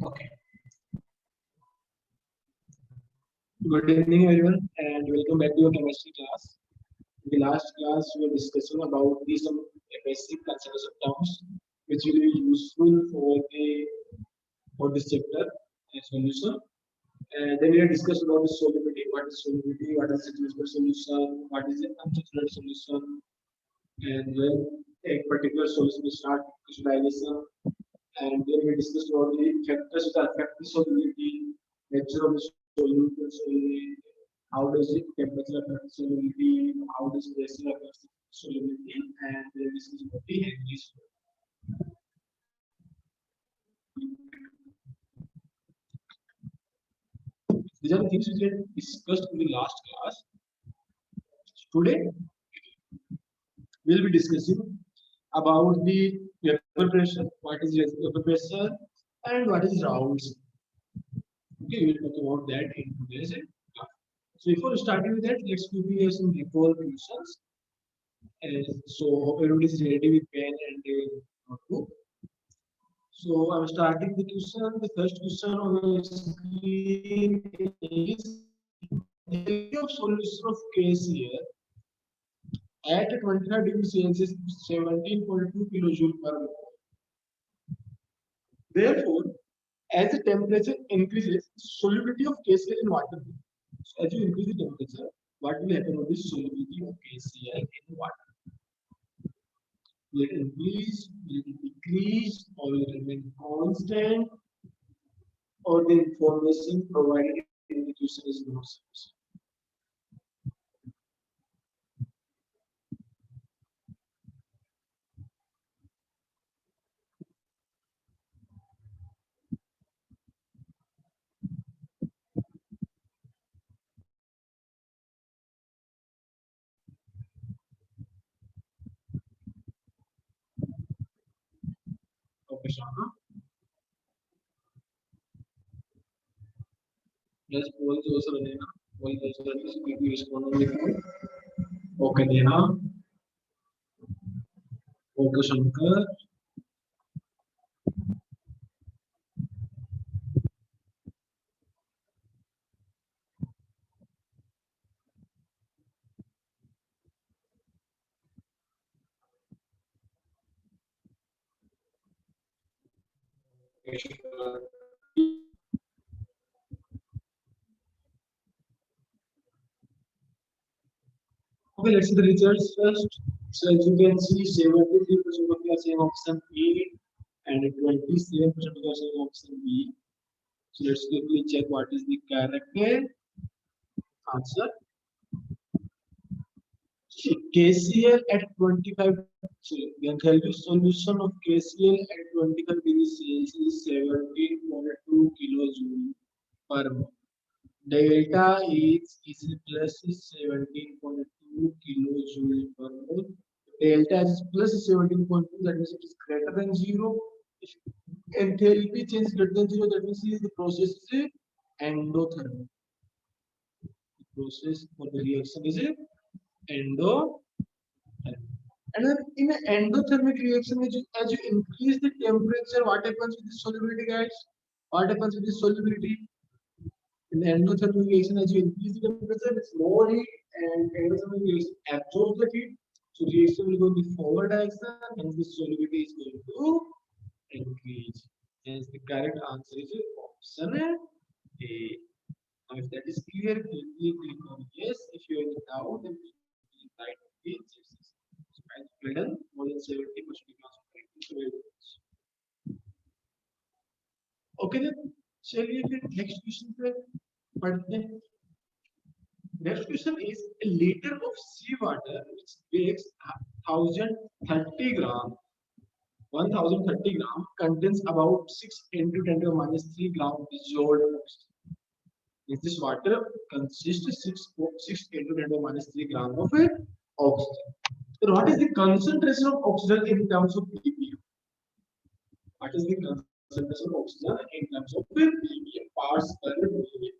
Okay. Good evening, everyone, and welcome back to your chemistry class. In the last class, we were discussing about some basic concepts of terms which will be useful for this chapter and solution. And then we have discussed about the solubility, what is the useful solution, what is the unsaturated solution, and when a particular solution will start crystallization. And then we discussed about the factors that affect the solubility, nature of the solubility, how does it temperature affect solubility, how does pressure affect solubility, and then we discussed about the Henry's law. These are the things which we had discussed in the last class. Today, we'll be discussing about the vapor pressure, what is vapor pressure, and what is Raoult's. Okay, we'll talk about that in today's class. So before starting with that, let's quickly have some recall questions. So hope everybody is ready with pen and notebook. So I'm starting the question. The first question on the screen is the of solution of KCl at 25 degrees Celsius 17.2 kilojoule per mole. Therefore, as the temperature increases, solubility of KCl in water. So as you increase the temperature, what will happen with the solubility of KCl in water? Will it increase, will it decrease, or will it remain constant, or the information provided in the question is not sufficient? Okay, Shana. Let's poll the answer. Poll the answer. Quickly respond on the phone. Okay, Neha. Okay, Shankar. Okay, let's see the results first. So as you can see, 73% of you are saying option A and 27% of you are saying option B. So let's quickly check what is the correct answer. KCl at 25, so the enthalpy solution of KCl at 25 degrees Celsius is 17.2 kilojoule per mole. Delta is plus 17.2 kilojoule per mole. Delta is plus 17.2, that means it is greater than 0. If enthalpy change is greater than 0, that means the process is endothermic. The process for the reaction is endothermic. And then in an endothermic reaction, as you increase the temperature, what happens with the solubility, guys? What happens with the solubility? In the endothermic reaction, as you increase the temperature, it's more heat, and endothermic reaction absorbs the heat. So reaction will go in the forward direction, and the solubility is going to increase. Hence, the correct answer is option A. Now, if that is clear, quickly click on yes. If you are in doubt, then please write yes. So, as well done, more than 70% of class practice. Okay, then चलिए फिर next question पे पढ़ते हैं. Next question is a liter of seawater which weighs 1030 gram 1030 gram contains about 6 into 10 to the minus 3 gram dissolved oxygen. Is this water consists 6 into 10 to the minus 3 gram of oxygen. So what is the concentration of oxygen in terms of ppm? What is the concentration of oxygen in terms of ppm, parts per million?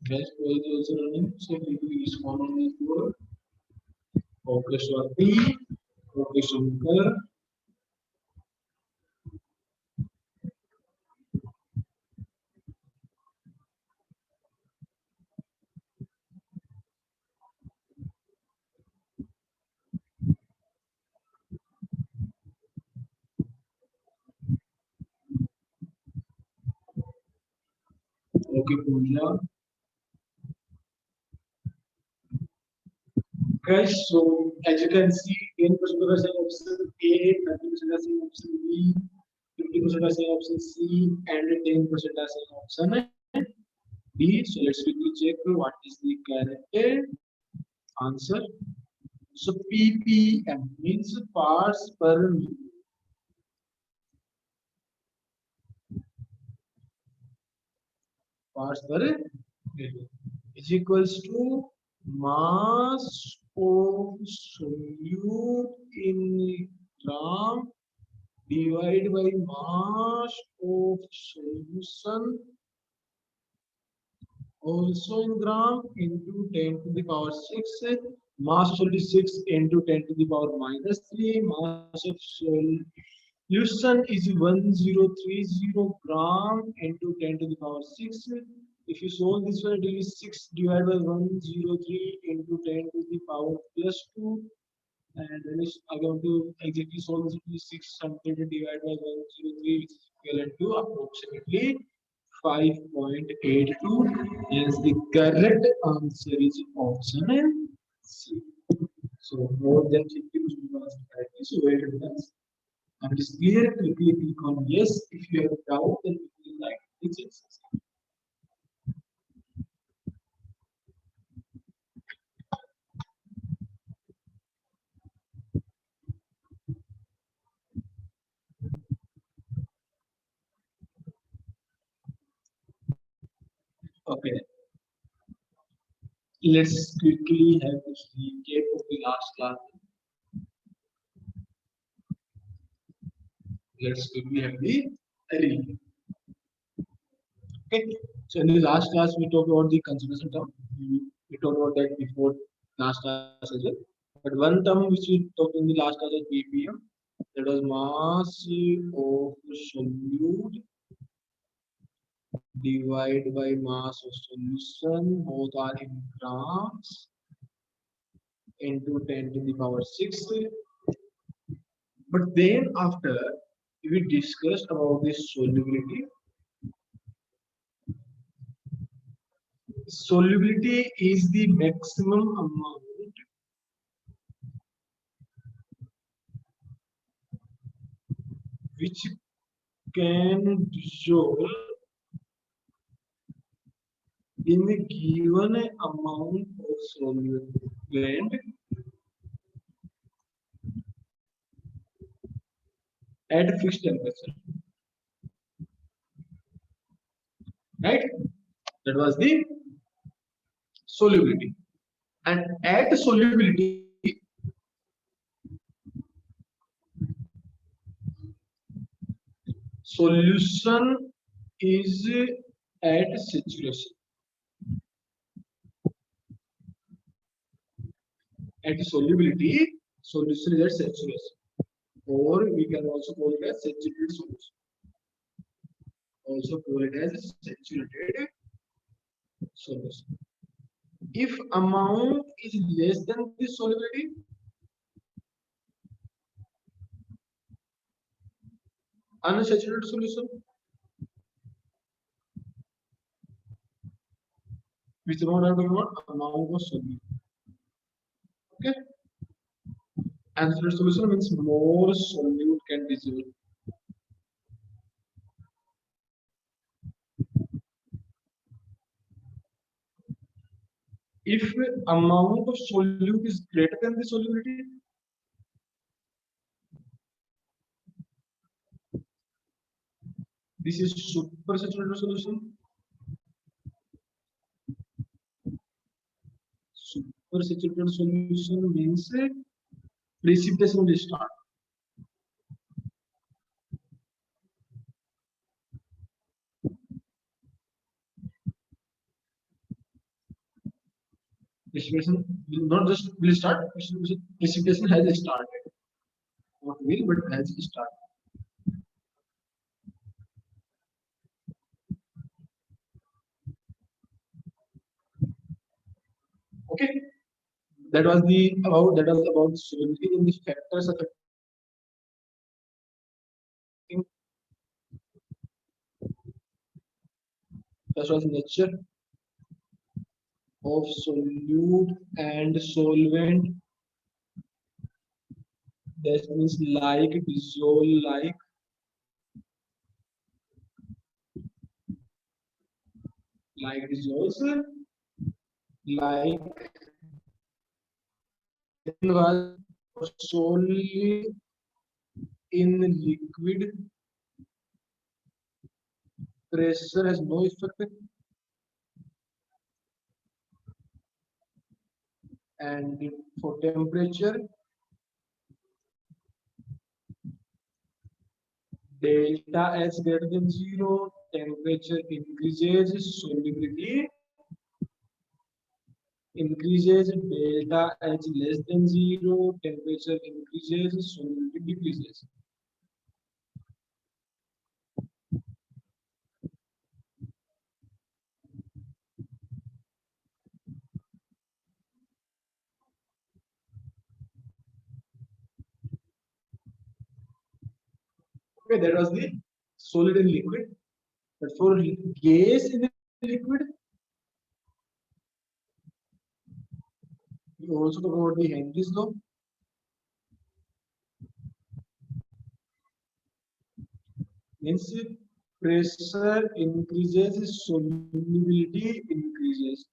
Guys, code is also running, so we will respond on this board. Focus on P, focus on color. Okay, Pooja. Guys, so as you can see, 10% of the option A, 30% are saying option B, 50% are saying option C, and 10% are saying option D. So let's quickly check what is the correct answer. So ppm means parts per million. Parts per million is equals to mass of solute in gram divided by mass of solution also in gram into 10 to the power 6. Mass of solid is 6 into 10 to the power minus 3. Mass of solution is 1030 gram into 10 to the power 6. If you solve this one, it is 6 divided by 103 into 10 to the power plus 2. And then I want to exactly solve this, it is 600 divided by 103, which is equivalent to approximately 5.82. Hence the correct answer is option C. So more than 50% was correct. So well done. And it is clear, quickly click on yes. If you have a doubt, then you will like the chances. Okay, let's quickly have a recap of the last class. Let's quickly have the recap. Okay, so in the last class we talked about the conservation term. We talked about that before last class as well. But one term which we talked in the last class was ppm. That was mass of solute divided by mass of solution. Both are in grams into 10 to the power 6. But then after we discussed about the solubility. Solubility is the maximum amount which can dissolve in a given amount of solvent at a fixed temperature. Right? That was the solubility. And at solubility, solution is at saturation. At solubility, solution is at saturation. Or we can also call it as saturated solution. Also call it as saturated solution. If amount is less than the solubility, unsaturated solution, which amount are talking about? Amount of solution. Okay. Unsaturated solution means more solute can dissolve. If amount of solute is greater than the solubility, this is supersaturated solution. Supersaturated solution means precipitation will start. Precipitation will not just will start. Precipitation has started. Not will, but has started. Okay, that was about solubility in the factors affecting. First was nature of solute and solvent. That means like, dissolve like dissolves, like was solely in liquid. Pressure has no effect, and for temperature, delta H greater than 0, temperature increases, solubility increases, delta H less than 0, temperature increases, solubility decreases. Okay, that was the solid and liquid. But for gas in the liquid, we also talk about the Henry's law. Means pressure increases, solubility increases.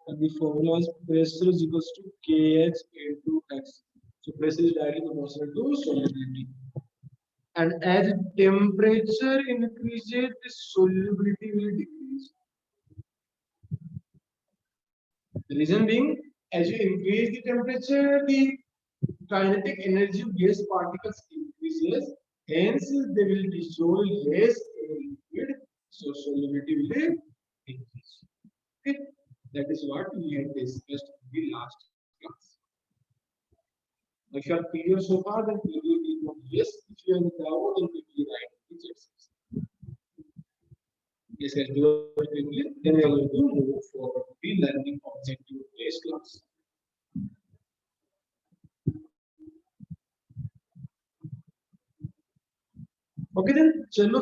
And the formula is pressure is equals to Kh into X. So pressure is directly proportional to solubility. And as temperature increases, the solubility will decrease. The reason being, as you increase the temperature, the kinetic energy of gas particles increases. Hence, they will dissolve less in liquid, so solubility will increase. Okay, that is what we had discussed in the last class. If you are clear so far, then you will be more yes. If you are in doubt, then you will write the exercise. Yes, guys, do it quickly. Then we are going to move forward to the learning objective based class. Okay, then, chalo,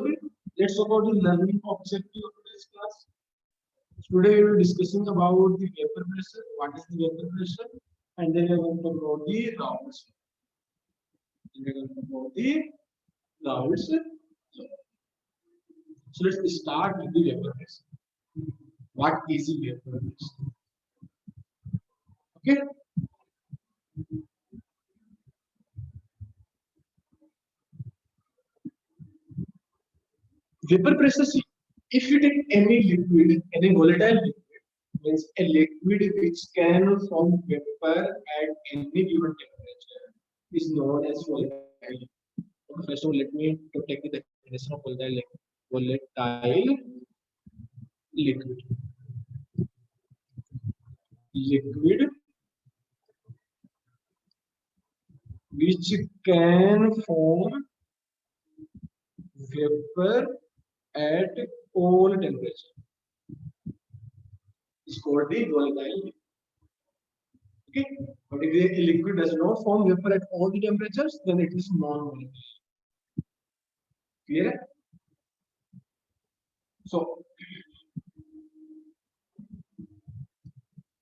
let's talk about the learning objective of today's class. Today we will be discussing about the vapor pressure, what is the vapor pressure, and then we are going to talk about the Raoult's. Then we are going to talk about the Raoult's. So let's start with the vapor pressure. What is the vapor pressure? Okay. Vapor pressure, see, if you take any liquid, any volatile liquid, means a liquid which can form vapor at any given temperature is known as volatile. Okay, first of all, let me take the definition of volatile liquid. Liquid which can form vapor at all temperature is called the volatile liquid. Okay, but if a liquid does not form vapor at all the temperatures, then it is non-volatile. Clear? So,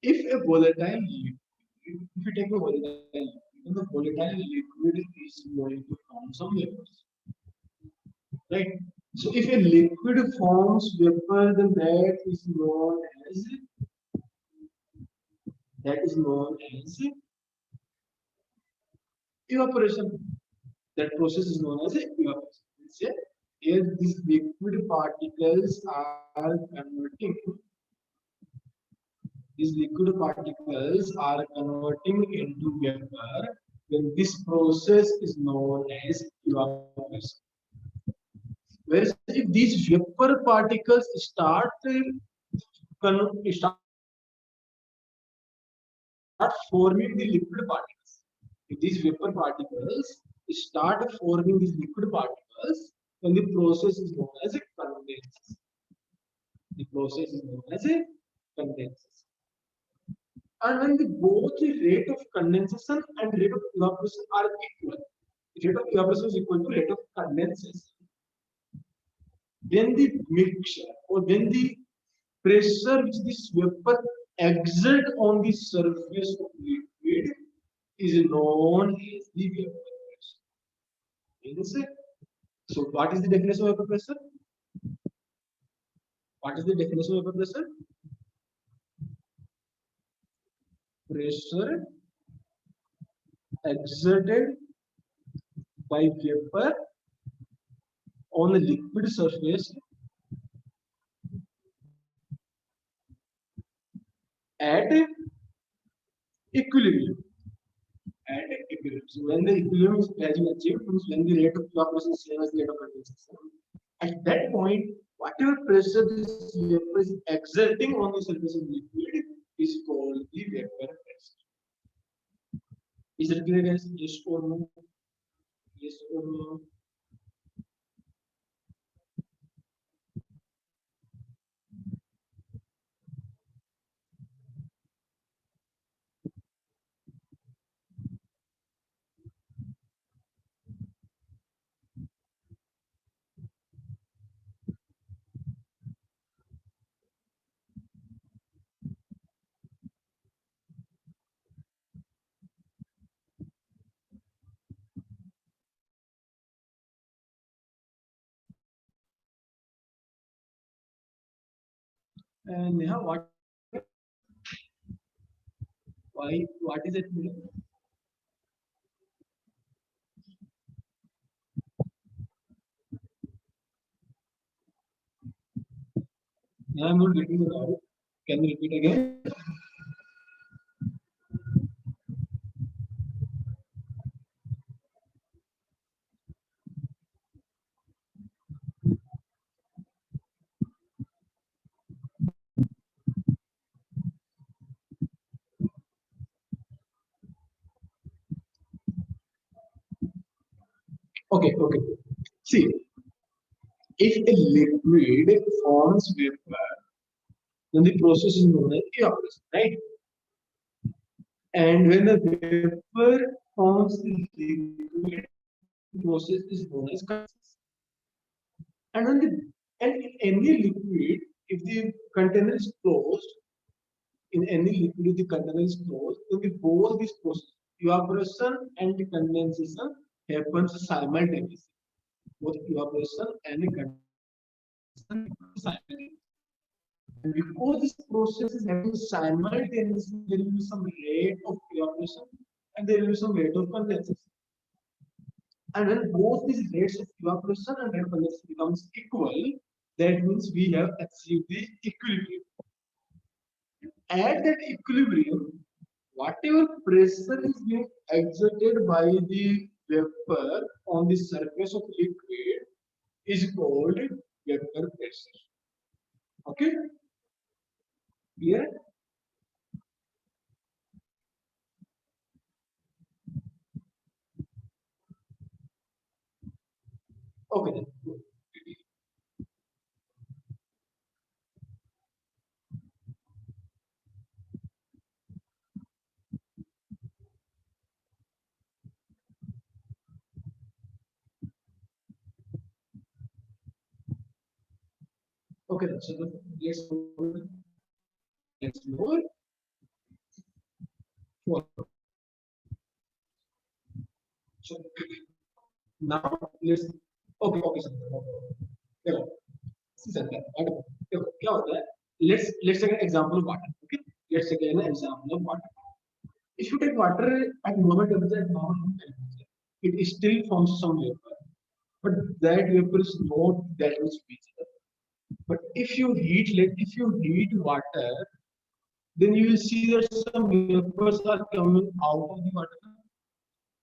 if a volatile liquid, if you take a volatile liquid, then the volatile liquid is going to form some vapors, right? So, if a liquid forms vapor, then that is known as evaporation. That process is known as evaporation. Say, if these liquid particles are converting, these liquid particles are converting into vapor, then this process is known as evaporation. Whereas if these vapor particles start forming the liquid particles. If these vapor particles start forming these liquid particles, then the process is known as a condensation. The process is known as a condensation. And when both the rate of condensation and rate of evaporation are equal, rate of evaporation is equal to rate of condensation, then the mixture or then the pressure which this vapor exert on the surface of liquid is known as the vapor pressure. Means, so what is the definition of vapor pressure? What is the definition of vapor pressure? Pressure exerted by vapor on the liquid surface at equilibrium. At equilibrium. So when the equilibrium is achieved, means when the rate of evaporation is same as the rate of condensation, at that point, whatever pressure this vapor is exerting on the surface of liquid is called the vapor pressure. Is it clear, guys? Yes or no? Yes or no? And Neha, what is it? Neha, I'm not getting it out. Can you repeat again? Okay, okay. See, if a liquid forms vapor, then the process is known as evaporation, right? And when the vapor forms the liquid, the process is known as condensation. And when the and in any liquid, if the container is closed, in any liquid, if the container is closed, then the both these processes, evaporation and the condensation, happens simultaneously. Both evaporation and the condensation simultaneously. And because this process is happening simultaneously, there will be some rate of evaporation and there will be some rate of condensation. And when both these rates of evaporation and rate of condensation becomes equal, that means we have achieved the equilibrium. At that equilibrium, whatever pressure is being exerted by the vapor on the surface of liquid is called vapor pressure. Okay? Clear? Okay then. Okay, so let's move forward. So now let's okay sir. देखो see sir देखो क्या होता है let's take an example of water. Okay, let's take an example of water. If you take water at normal temperature, it still forms some vapor, but that vapor is not that much visible. But if you heat water, then you will see that some vapors are coming out of the water,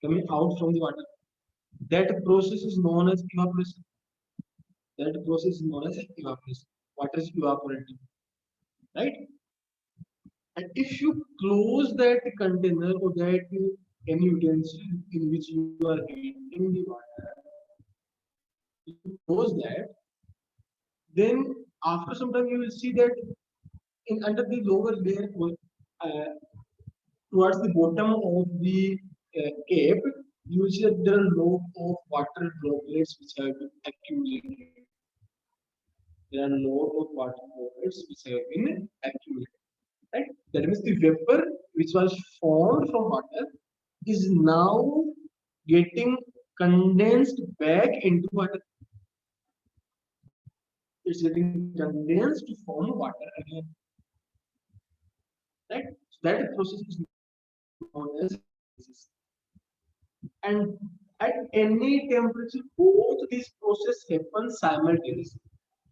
coming out from the water. That process is known as evaporation. That process is known as evaporation. Water is evaporating, right? And if you close that container or that any utensil in which you are heating the water, if you close that, then after some time you will see that in under the lower layer, uh, towards the bottom of the cape, you will see that there are a lot of water droplets which have been accumulated. There are a lot of water droplets which have been accumulated. Right? That means the vapor which was formed from water is now getting condensed back into water. It's getting condensed to form water again. Right? So that process is known as evaporation. And at any temperature, both these processes happen simultaneously.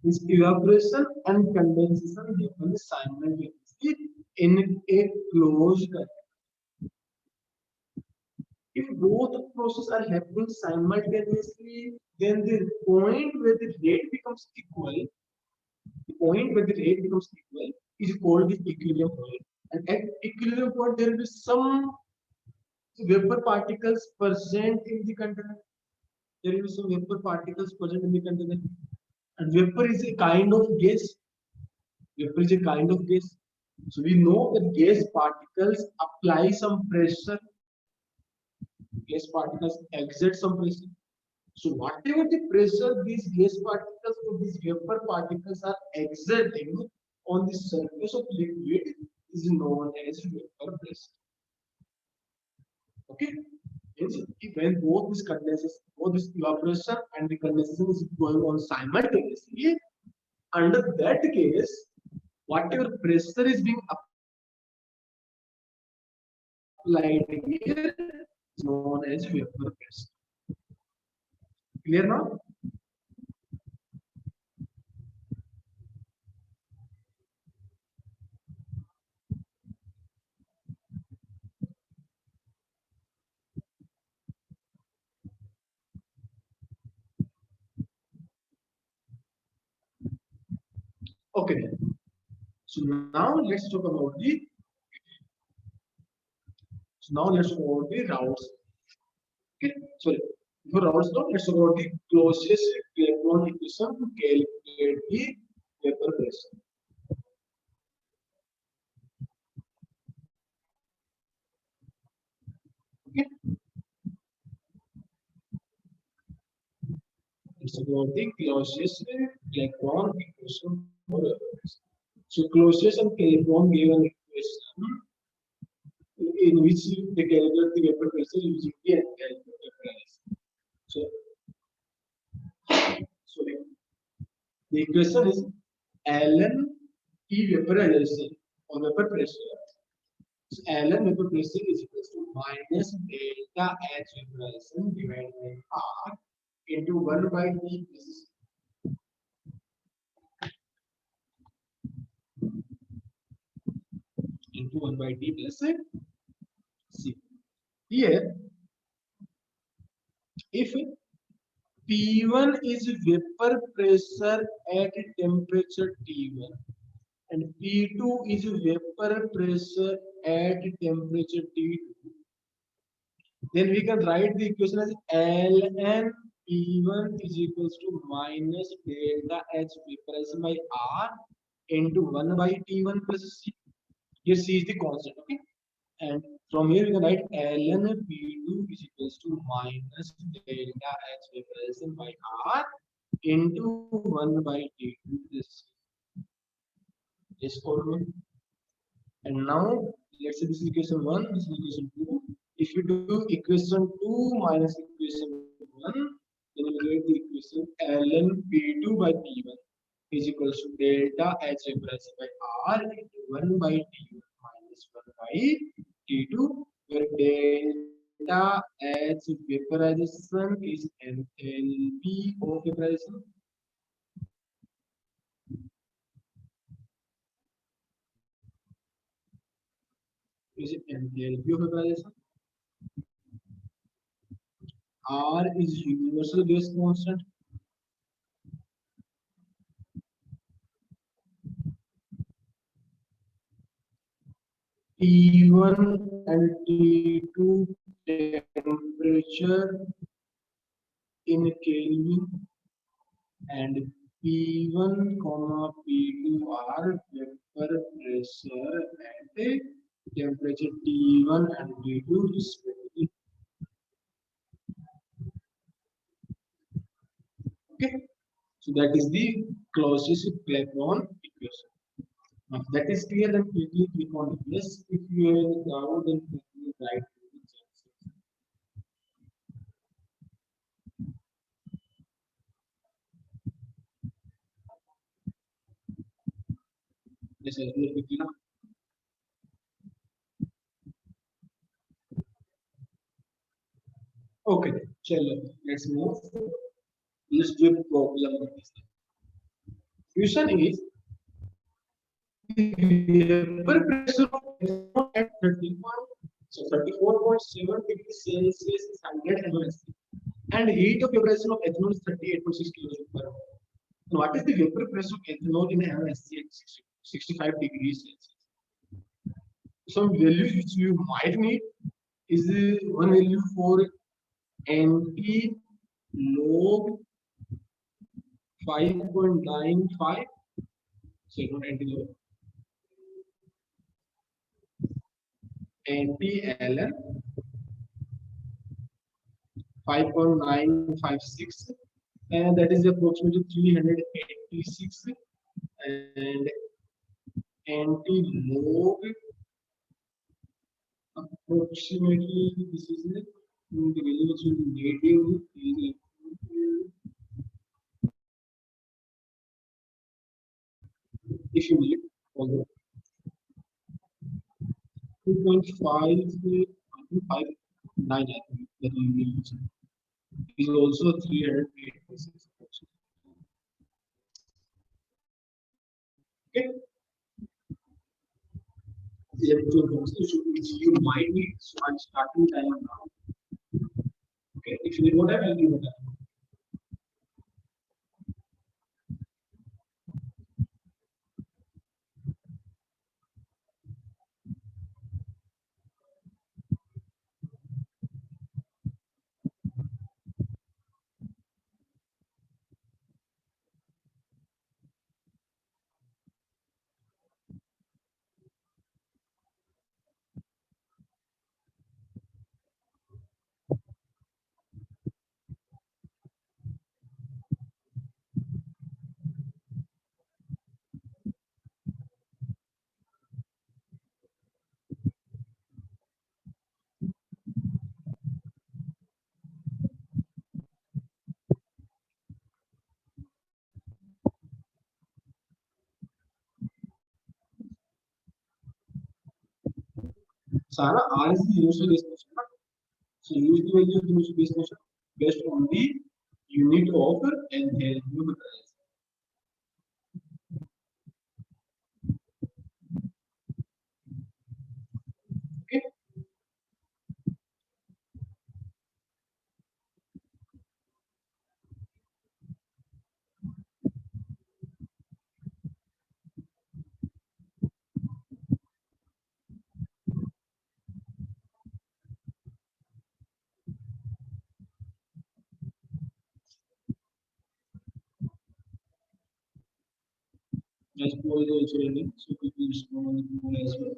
This evaporation and condensation happen simultaneously in a closed container. If both processes are happening simultaneously, then the point where the rate becomes equal, the point where the rate becomes equal is called the equilibrium point. And at equilibrium point, there will be some vapor particles present in the container. There will be some vapor particles present in the container. And vapor is a kind of gas. Vapor is a kind of gas. So we know that gas particles apply some pressure. Gas particles exert some pressure. So whatever the pressure these gas particles or these vapor particles are exerting on the surface of liquid is known as vapor pressure. Okay? Means when both this condensation, both this evaporation and the condensation is going on simultaneously, under that case, whatever pressure is being applied here is known as vapor pressure. Clear now? Okay. So now let's talk about the routes. Okay, sorry. For routes now, let's talk about the closest electron equation to calculate the vapor pressure. Okay, let's talk about the closest electron equation for vapor pressure. So closest and electron given equation in which they calculate the vapor pressure using the enthalpy analysis. So, sorry, the equation is ln T vaporization or vapor pressure. So ln vapor pressure is equal to minus delta H vaporization divided by R into 1 by T plus into 1 by T plus C. Here, if P1 is vapor pressure at temperature T1 and P2 is vapor pressure at temperature T2, then we can write the equation as ln P1 is equals to minus delta H vaporization by R into 1 by T1 plus C. Here C is the constant, okay? And from here we can write ln P2 is equals to minus delta H vaporization by R into 1 by T2 plus C. Yes or no? And now let's say this is equation 1, this is equation 2. If you do equation 2 minus equation 1, then you will get the equation ln P2 by P1 is equals to delta H vaporized by R into 1 by T1 minus 1 by T2, where delta H vaporization is enthalpy of vaporization. Is it enthalpy of vaporization? R is universal gas constant. T1 and T2 temperature in Kelvin, and P1 comma P2 are vapor pressure at a temperature T1 and T2 respectively. Okay, so that is the Clausius-Clapeyron equation. Now, if that is clear, then quickly click on yes. If you have any doubt, then quickly write in the chat section. Yes, I will quickly now. Okay, chalo, let's move. Let's do a problem of this. Question is the vapor pressure of ethanol at 31, so 34.7 degrees Celsius is 100 MSc, and heat of evaporation of ethanol is 38.6 kilojoules per hour. And what is the vapor pressure of ethanol in MSc at 65 degrees Celsius? Some values which you might need is one value for NT log 5.95, so not NT log, NT ln 5.956, and that is approximately 386, and NT log approximately this is the value which will be native if you need, although 2.559 I think that you will use is also 308%. Okay, you might need, so I'm starting time now. Okay, if you need what I will give it. Sarah, R is the universal base function. So use the value of the universal base function based on the unit of enthalpy. Okay. Just Paul is also running, so quickly respond on the Paul as well.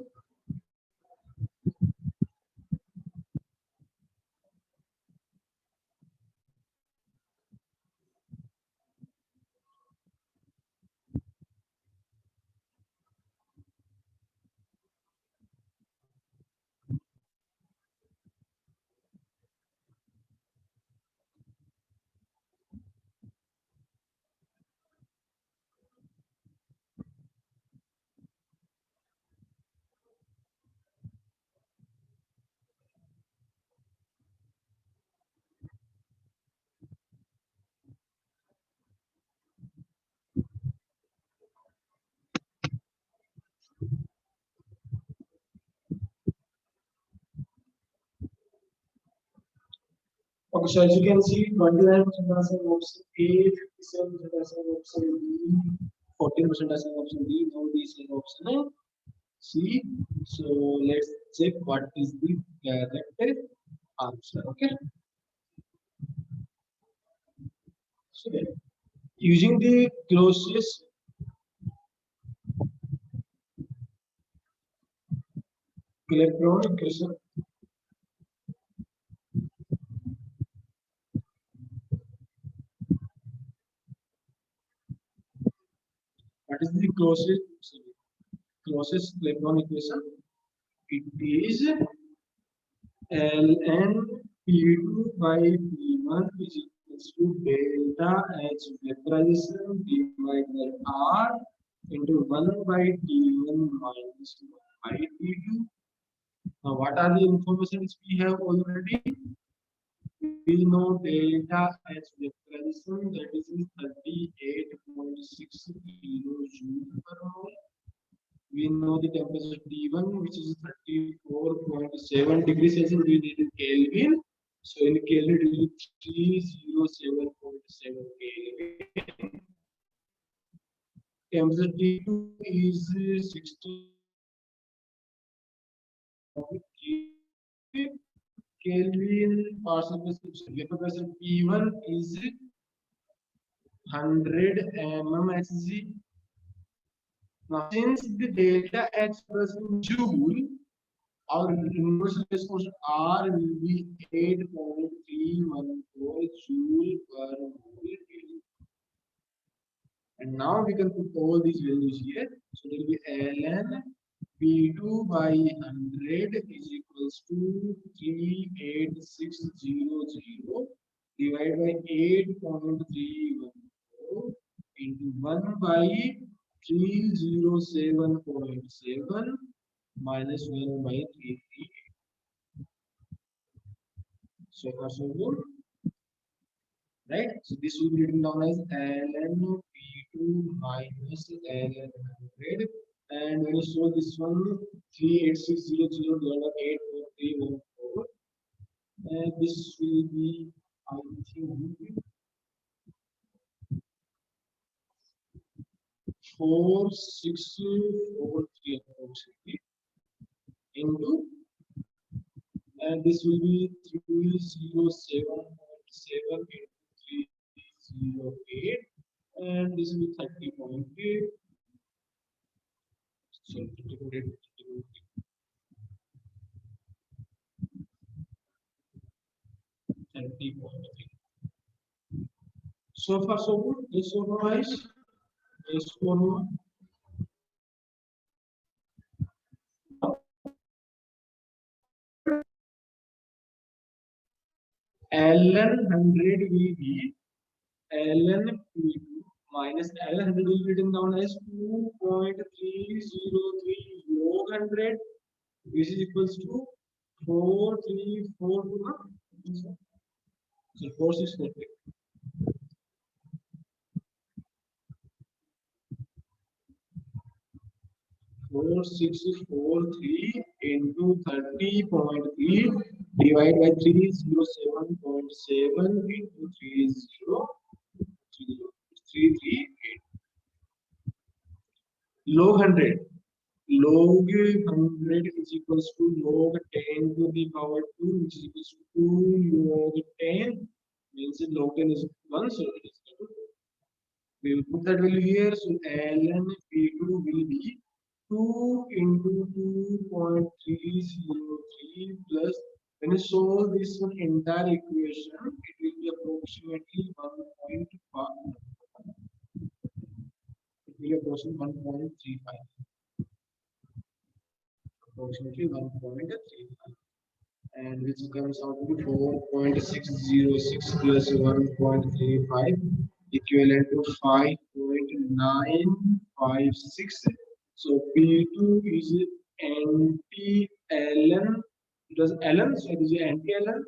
Okay, so as you can see, 29% answer option A, 57% answer option B, 14% answer option D, now D is option C. So let's check what is the correct answer. Okay. So using the closest electron equation, what is the closest electron equation? It is ln P2 by P1 is equals to delta H vaporization divided by R into 1 by T1 minus 1 by T2. Now, what are the informations we have already? We know delta H vaporization, that is 38.6 kilojoule per mole. We know the temperature T1, which is 34.7 degrees Celsius. We need in Kelvin. So in Kelvin, it will be 307.7 Kelvin. Temperature T2 is 60 Kelvin partial pressure. Vapor pressure P1 is 100 mmHg. Now, since the delta H was in joule, our universal response R will be 8.314 joule per mole. And now we can put all these values here. So there will be ln P2 by 100 is equals to 38600 divided by 8.314 into 1 by 307.7 minus 1 by 338. So far so good, right? So this will be written down as ln P2 minus ln 100. And when you solve this one, 38600 divided by 8.314, and this will be, I think, 4643 approximately into, and this will be 307.7 into 308, and this will be 30.8. So 30.8. So far so good. Yes or no, guys? Yes or no? ln 100 will be ln P2 minus ln 100 will be written down as 2.303 log 100, which is equals to 4342. So 4643. 4643 into 30.3 divided by 307.7 into 338. Log 100. Log 100 is equals to log 10 to the power 2, which is equals to 2 log 10. Means log 10 is 1, so it is equal to. We will put that value here. So ln P2 will be 2 into 2.303 plus, when you solve this one entire equation, it will be approximately 1.5. It will be approximately 1.35. Approximately 1.35. And which comes out to 4.606 plus 1.35 equivalent to 5.956. So P2 is anti-ln, it was ln, so it is anti-ln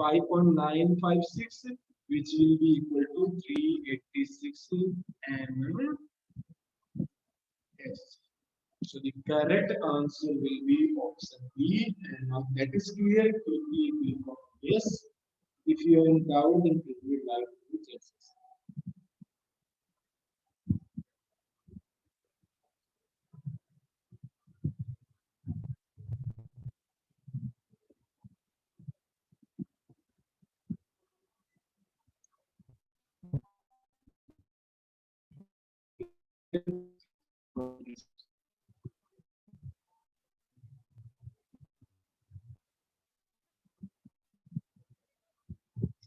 5.956, which will be equal to 386 mm. Yes. So the correct answer will be option B, and now that is clear. Quickly click on yes. If you are in doubt, then click would like to check.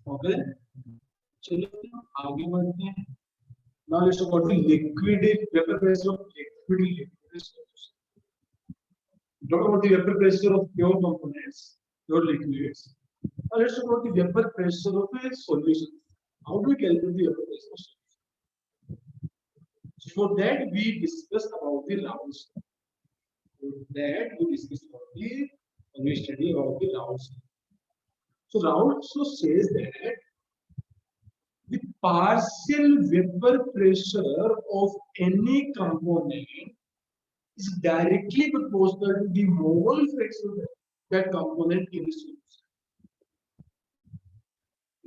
Okay, चलिए आगे बढ़ते हैं. Now let's talk about the liquid vapor pressure of liquid solution. Talk about the vapor pressure of pure components, pure liquids. Now let's talk about the vapor pressure of a solution. How do we calculate the vapor pressure of solution? So for that we discussed about the Raoult's. For that we discussed about the when we study about the Raoult's. So Raoult says that the partial vapor pressure of any component is directly proportional to the mole fraction of that component in the solution.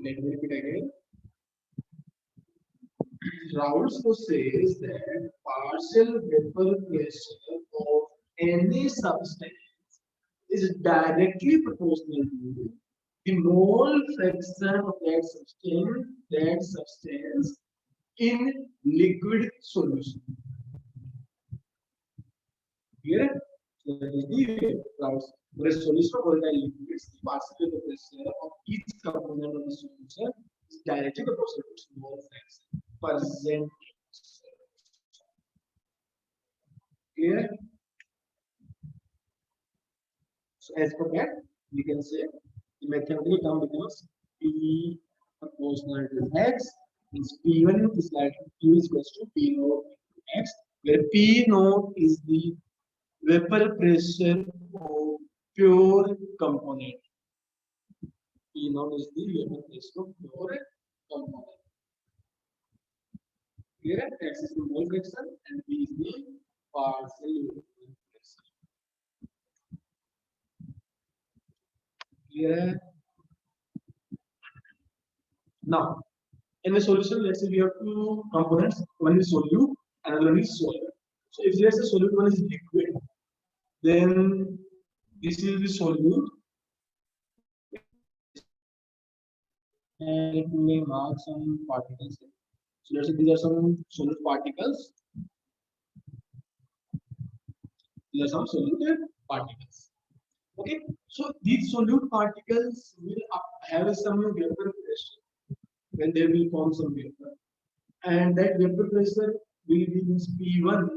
Let me repeat again. Raoult says that partial vapor pressure of any substance is directly proportional to the mole fraction of that substance in liquid solution. Clear? So that is the Raoult's. For a solution of volatile liquids, the partial vapor pressure of each component of the solution is directly proportional to its mole fraction percent. Clear? So as for that, we can say the mathematical term becomes P proportional to X, means P1 is like Q is equal to P naught into X, where P naught is the vapor pressure of pure component. P naught is the vapor pressure of pure component. Clear? X is the mole fraction and P is the partial vapor pressure. Clear? Now, in the solution, let's say we have two components. One is solute, another one is solvent. So if there's a solute, one is liquid, then this is the solute, and it may mark some particles. So let's say these are some solute particles. These are some solute particles. Okay, so these solute particles will have some vapor pressure when they will form some vapor, and that vapor pressure will be this P1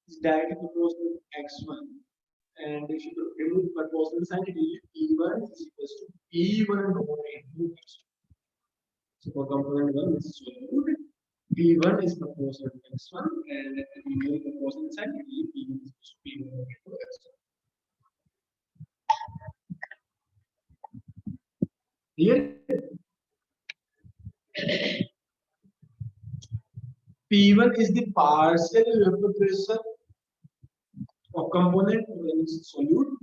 is directly proportional to X1, and if you remove proportional sign, it will be P1 is equal to P1 over into X2. So for component 1, this is solute. P1 is proportional to X1, and if you remove proportional sign, it will be P1 is equal to P1 over into X2. Here, P1 is the partial vapor pressure of component when it's solute,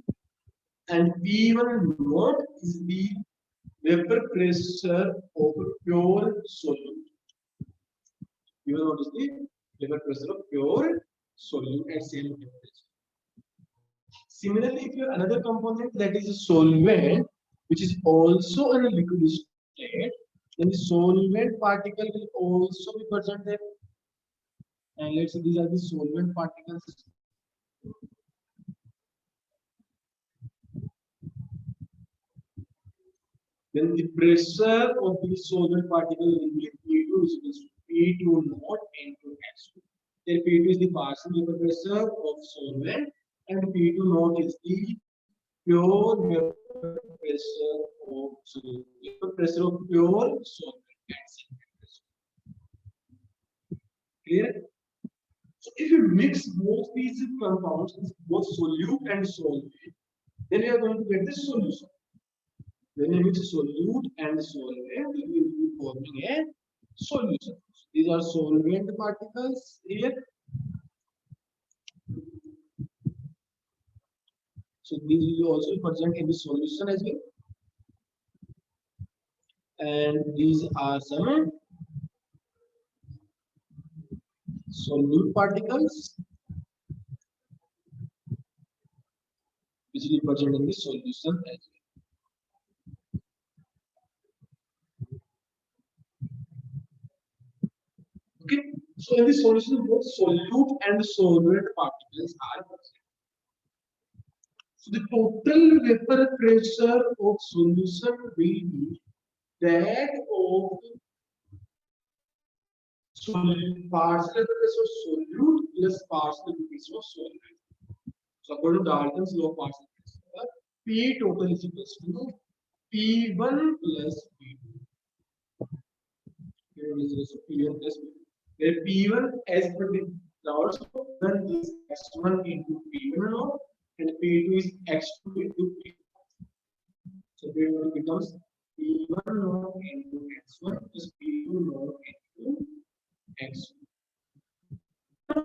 and P1 naught is the vapor pressure of pure solute. P1 naught is the vapor pressure of pure solute at same temperature. Similarly, if you have another component that is a solvent, which is also in a liquid state, then the solvent particle will also be present there. And let's say these are the solvent particles. Then the pressure of the solvent particle will be P2 is equal to P2 naught into X2. Then P2 is the partial vapor pressure of solvent, and P2 naught is the pure vapor pressure of solvent. Vapor pressure of pure solvent at same temperature. Clear? So if you mix both these compounds, both solute and solvent, then you are going to get the solution. When you mix solute and solvent, you will be forming a solution. These are solvent particles here. So these will also be present in the solution as well. And these are some solute particles which will be present in the solution as well. Okay, So in this solution, both solute and solvent particles are present. So the total vapor pressure of solution will be that of partial pressure of solute plus partial pressure of solvent. So according to Dalton's law of partial pressure, P total is equals to P1 plus P2. P1 plus P2. Where P1 as per the laws of P1 is x1 into P1 naught and P2 is x2 into P2. So it becomes P1 naught into x1 plus P2 naught into x1.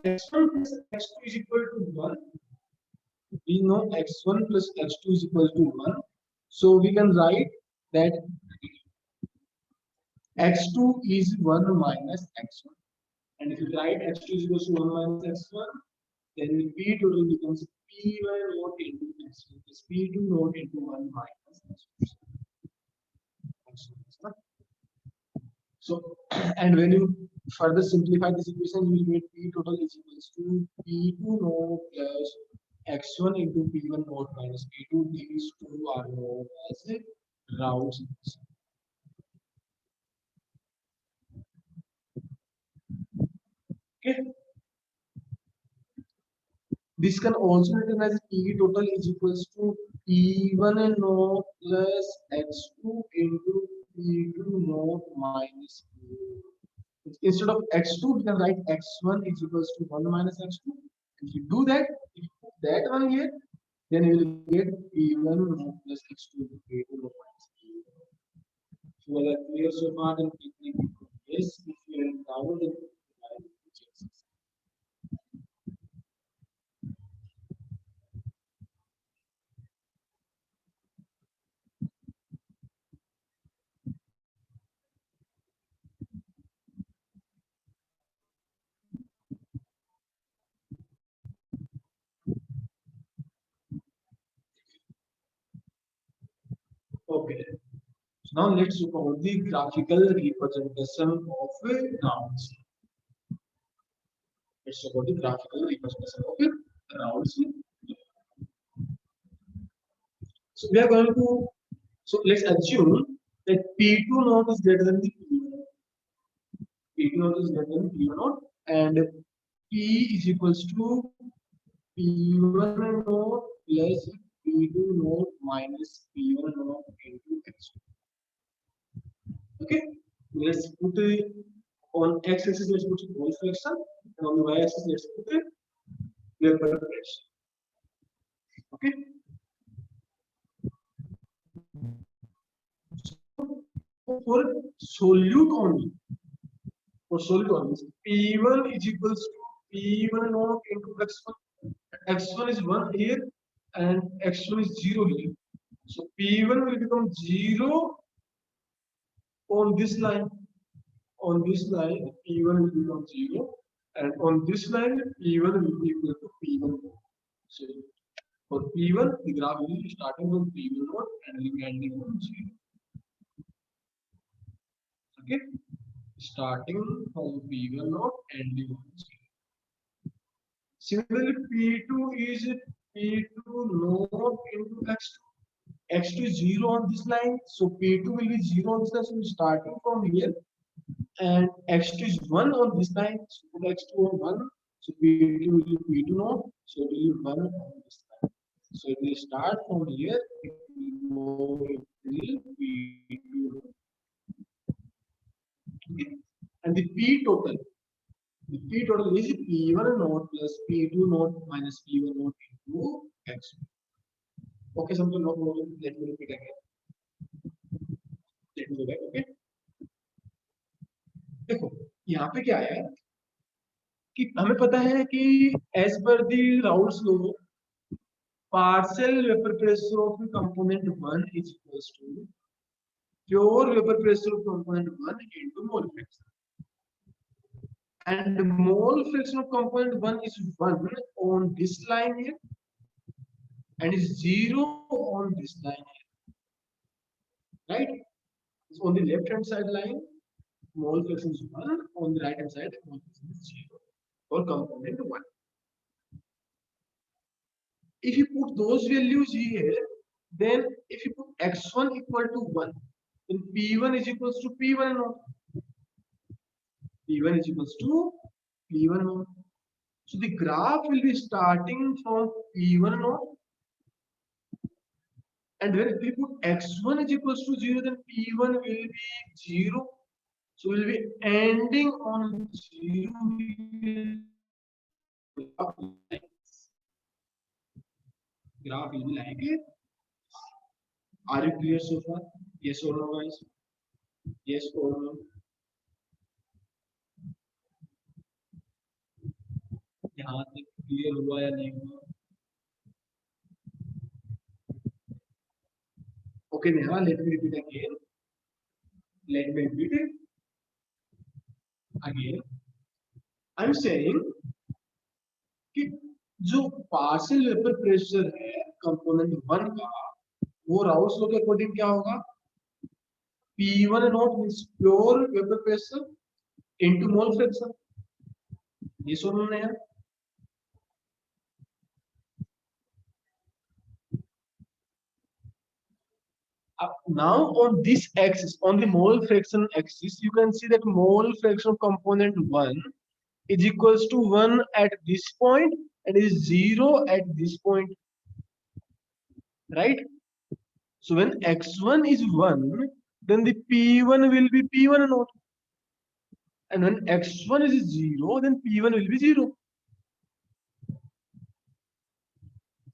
X1 plus x2 is equal to 1. We know x1 plus x2 is equal to 1. So we can write that x2 is 1 minus x1. And if you write x2 is equal to 1 minus x1, then P total becomes P1 naught into x1 plus P2 naught into 1 minus x1. So, and when you further simplify this equation, you will get P total is equals to P2 naught plus x1 into P1 naught minus P2. These two are known as Raoult's equation. Okay. This can also written as P total is equals to P1 naught plus x2 into P2 naught minus P2. Instead of x2, we can write x1 is equals to 1 minus x2. If you do that, if you put that one here, then you will get P1 naught plus x2 into P2 naught minus P2. So whether clear so far, then click yes. If you are down, then yes. Okay. So now let's look at the graphical representation of nouns. Let's look at the graphical representation of nouns. So we are going to, so let's assume that P2 naught is greater than the P1. P2 naught is greater than P1 naught and P is equals to P1 naught plus P2 naught minus P1 naught into x2. Okay, let's put it on x-axis, let's put mole fraction, and on the y-axis, let's put it vapor pressure. Okay. So for solute only, P1 is equals to P1 naught into x1. X1 is 1 here and x1 is 0 here. So P1 will become 0 on this line. On this line, P1 will become 0. And on this line, P1 will be equal to P1. So for P1, the graph will be starting from P1 naught and ending on 0. Okay. Starting from P1 naught, ending on 0. Similarly, P2 is P2 naught into x2. X2 is 0 on this line, so P2 will be 0 on this line. So starting from here, and x2 is 1 on this line, so put x2 on 1, so P2 will be P2 naught, so it will be 1 on this line. So it will start from here, it will go till P2. Okay. And the P total is P1 naught plus P2 naught minus P1 naught into x2. Okay, something no problem. Let me repeat again. Let me go back. Okay. देखो यहाँ पे क्या है कि हमें पता है कि as per the Raoult's law partial vapor pressure of component 1 is equals to pure vapor pressure of component 1 into mole fraction. And mole fraction of component 1 is 1 on this line here and is 0 on this line here. Right? It's on the left hand side line mole fraction is 1, on the right hand side mole fraction is 0 for component 1. If you put those values here, then if you put x1 equal to 1, then p1 is equals to p1 naught. P1 is equals to p1 naught. So the graph will be starting from p1 naught, and when we put x1 is equals to 0, then p1 will be 0. So we'll be ending on 0. Graph will be like it. Are you clear so far? Yes or no, guys? Yes or no? यहाँ तक clear हुआ या नहीं हुआ? Okay, Neha, let me repeat again. Let me repeat it again. I'm saying कि जो partial vapour pressure है component 1 का, वो राउल्स लॉ के अकॉर्डिंग क्या होगा? P1 not means pure vapour pressure into mole fraction. ये सुन रहे हैं? Now on this axis, on the mole fraction axis, you can see that mole fraction of component 1 is equals to 1 at this point and is 0 at this point, right? So when x1 is 1, then the p1 will be p1 naught, and when x1 is 0, then p1 will be 0.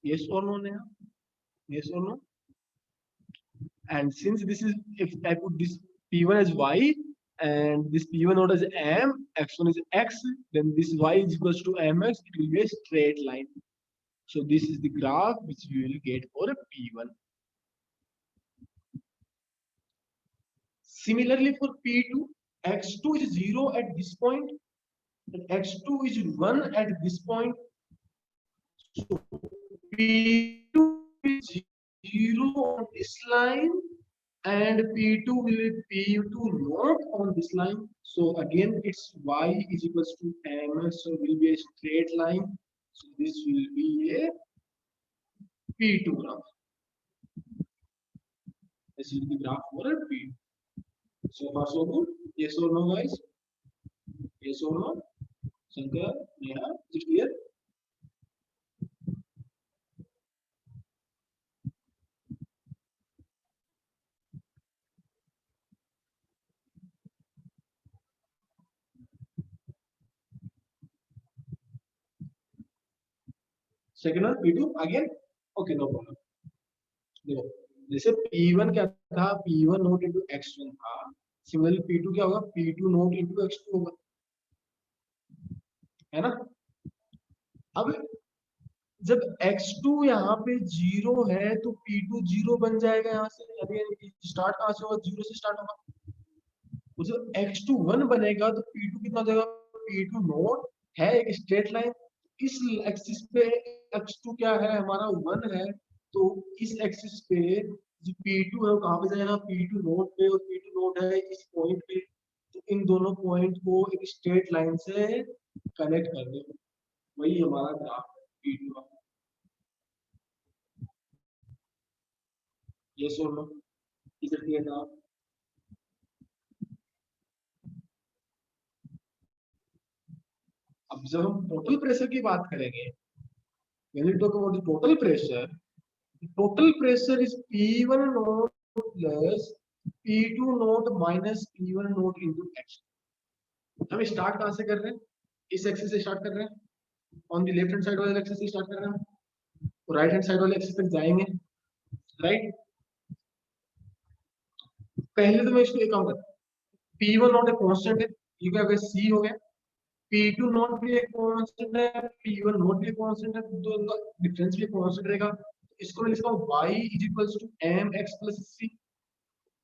Yes or no, Neha? Yes or no? And since this is, if I put this p1 as y and this p1 naught as m, x1 is x, then this y is equals to mx, it will be a straight line. So this is the graph which we will get for a p1. Similarly for p2, x2 is 0 at this point and x2 is 1 at this point. So p2 is 0 on this line and p2 will be p2 naught on this line. So again it's y is equals to m, so it will be a straight line. So this will be a p2 graph. This is the graph for a p2. So far so good. Yes or no, guys? Yes or no? Shankar, Neha, is it clear? Second one, P2 again. Okay, no problem. देखो जैसे P1 क्या था, P1 note into x1 था, similarly P2 क्या होगा, P2 note into x2 होगा, है ना? अब जब x2 यहाँ पे 0 है तो P2 0 बन जाएगा यहाँ से, यानी स्टार्ट कहाँ से होगा, 0 से स्टार्ट होगा. जब x2 1 बनेगा तो P2 कितना हो जाएगा, P2 नोट है एक स्ट्रेट लाइन, इस एक्सिस पे x2 क्या है हमारा 1 है, तो इस एक्सिस पे जो P2 है वो कहाँ पे जाएगा, P2 नोट पे, और P2 नोट है इस पॉइंट पे, तो इन दोनों पॉइंट को एक स्ट्रेट लाइन से कनेक्ट कर दो, वही हमारा ग्राफ है P2 का. Yes or no? Is it clear now? अब जब हम टोटल प्रेशर की बात करेंगे, when we talk about the total pressure is P1 naught plus P2 naught minus P1 naught into x. हम स्टार्ट कहाँ से कर रहे हैं, इस एक्सिस से स्टार्ट कर रहे हैं, on the left hand side वाले एक्सिस से स्टार्ट कर रहे हैं, तो राइट हैंड साइड वाले एक्सिस तक जाएंगे, राइट? पहले तो मैं इसको एक काम करता हूँ, P1 नॉट एक कांस्टेंट है, ये क्या हो गया, C हो गया, P2 नॉट भी एक कांस्टेंट है, P1 नॉट भी एक कांस्टेंट है, तो इनका डिफरेंस भी कांस्टेंट रहेगा. इसको मैं लिखता हूँ y is equals to mx plus c.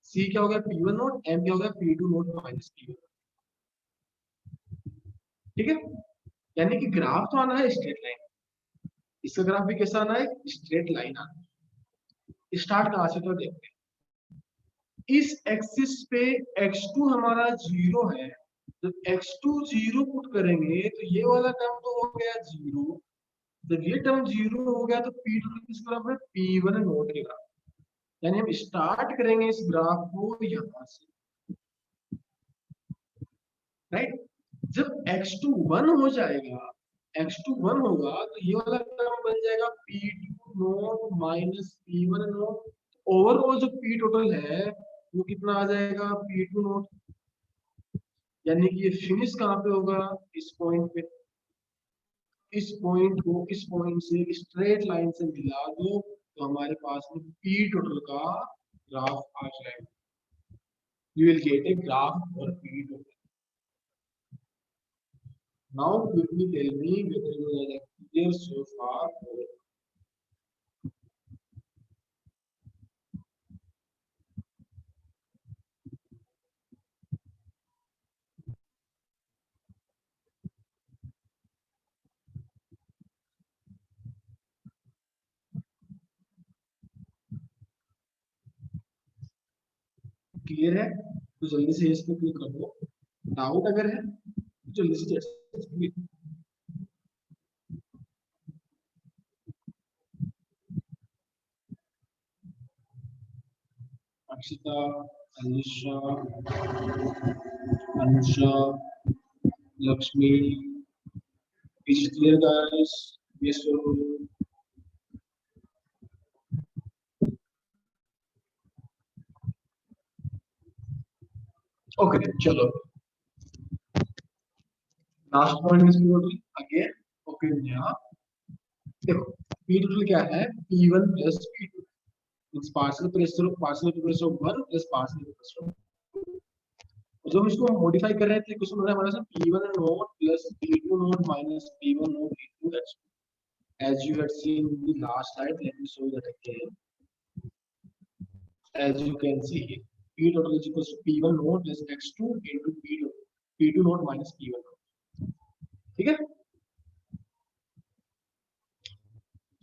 c क्या हो गया, P1 नॉट, m क्या हो गया, P2 नॉट माइनस P1. ठीक है, यानी कि ग्राफ तो आना है स्ट्रेट लाइन, इसका ग्राफ भी कैसा आना है, स्ट्रेट लाइन आना है. स्टार्ट कहाँ से तो देखते हैं. इस एक्सिस पे x2 हमारा 0 है, जब x2 0 पुट करेंगे तो ये वाला टर्म तो हो गया 0। जब ये टर्म 0 हो गया तो P2 किसके बराबर है? P1 नोट के बराबर। यानी हम स्टार्ट करेंगे इस ग्राफ को यहां से, राइट। जब x2 1 हो जाएगा, x2 1 होगा तो ये वाला टर्म बन जाएगा P2 note minus P1 note. Overall जो P टोटल है वो कितना आ जाएगा? P2 note. यानी कि ये फिनिश कहाँ पे होगा? इस पॉइंट पे। इस पॉइंट को इस पॉइंट से स्ट्रेट लाइन से मिला दो तो हमारे पास में P टोटल का ग्राफ आ जाएगा। You will get a graph for P total. Now quickly tell me whether you are clear so far. Clear है तो जल्दी से इस पे क्लिक कर दो। डाउट अगर है तो जल्दी से check. Akshita, Anisha, Anusha, Lakshmi, is it clear guys? Yes or no? Okay, चलो last point is total again. Okay यहाँ देखो P टोटल क्या है? P1 plus P2 means partial pressure of 1 plus partial pressure of 2। जो हम इसको मॉडिफाई कर रहे थे क्वेश्चन में हमारा P1 note plus P2 note minus P1 note into x as you had seen in the last slide. Let me show that again. As you can see, P total is equals to P1 note plus x2 into P2 note minus P1 note. ठीक है।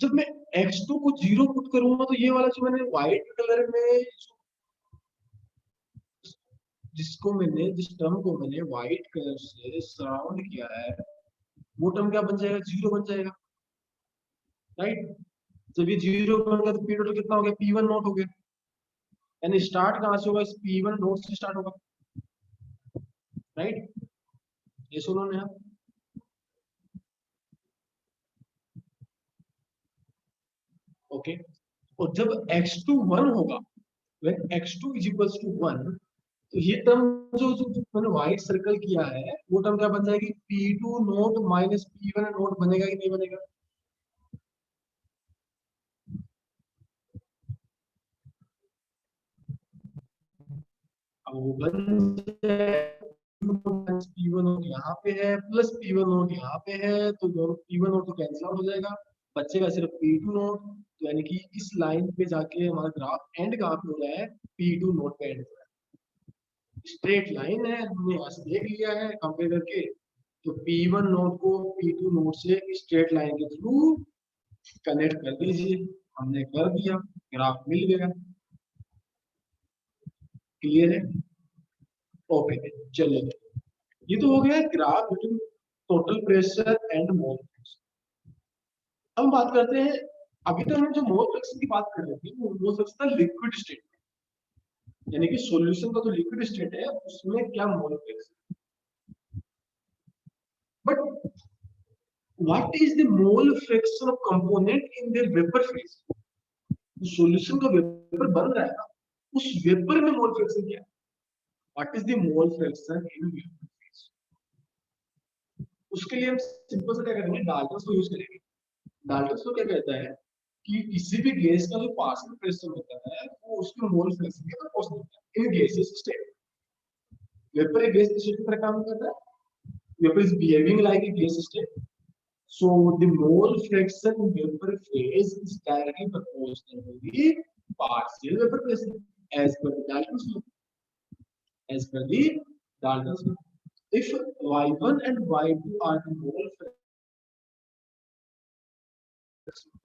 जब मैं x2 को 0 put करूंगा तो ये वाला जो मैंने व्हाइट कलर में जिस टर्म को मैंने व्हाइट कलर से सराउंड किया है वो टर्म क्या बन जाएगा? 0 बन जाएगा, राइट। जब ये 0 बन गया तो P टोटल कितना हो गया? P1 नोट हो गया। यानी स्टार्ट कहां से होगा? इस P1 नोट से स्टार्ट होगा, राइट। ये सुनो ना, ओके। और जब x2 1 होगा, when x2 is equals to 1 तो ये टर्म जो जो जो मैंने व्हाइट सर्कल किया है वो टर्म क्या बन जाएगी? P2 note minus P1 note बनेगा कि नहीं बनेगा? अब वो बन जाएगा। P1 नोट यहाँ पे है प्लस P1 नोट यहाँ पे है तो दोनों P1 नोट तो कैंसिल आउट हो जाएगा, बचेगा सिर्फ P2 नोट। तो यानी कि इस लाइन पे जाके हमारा ग्राफ एंड कहाँ पे हो रहा है? P2 नोट पे एंड हो रहा है। स्ट्रेट लाइन है, हमने यहाँ से देख लिया है कंपेयर करके। तो P1 नोट को P2 नोट से स्ट्रेट लाइन के थ्रू कनेक्ट कर दीजिए। हमने कर दिया, ग्राफ मिल गया। क्लियर है? ओके चलो, ये तो हो गया graph between total pressure and mole fraction. अब हम बात करते हैं, अभी तक हम जो मोल फ्रैक्शन की बात कर रहे थे वो मोल फ्रैक्शन था लिक्विड स्टेट, यानी कि सॉल्यूशन का जो लिक्विड स्टेट है उसमें क्या mole fraction. But what is the mole fraction of component in the vapour phase? Solution का वेपर बन रहा है ना, उस वेपर में मोल फ्रैक्शन क्या है? What is the mole fraction in vapour phase? उसके लिए हम सिंपल से क्या करेंगे? डाल्टन्स को यूज करेंगे। डाल्टन्स को क्या कहता है कि किसी भी गैस का जो पार्शियल प्रेशर होता है वो उसके मोल फ्रैक्शन के प्रोपोर्शनल होता है इन गैसेस स्टेट। वेपर एक गैस स्टेट की तरह काम करता है। Vapour is behaving like a gas state, so the mole fraction in vapor phase is directly proportional to the partial vapor pressure as per the Dalton's law. As per the Dalton's law, if y1 and y2 are the mole fraction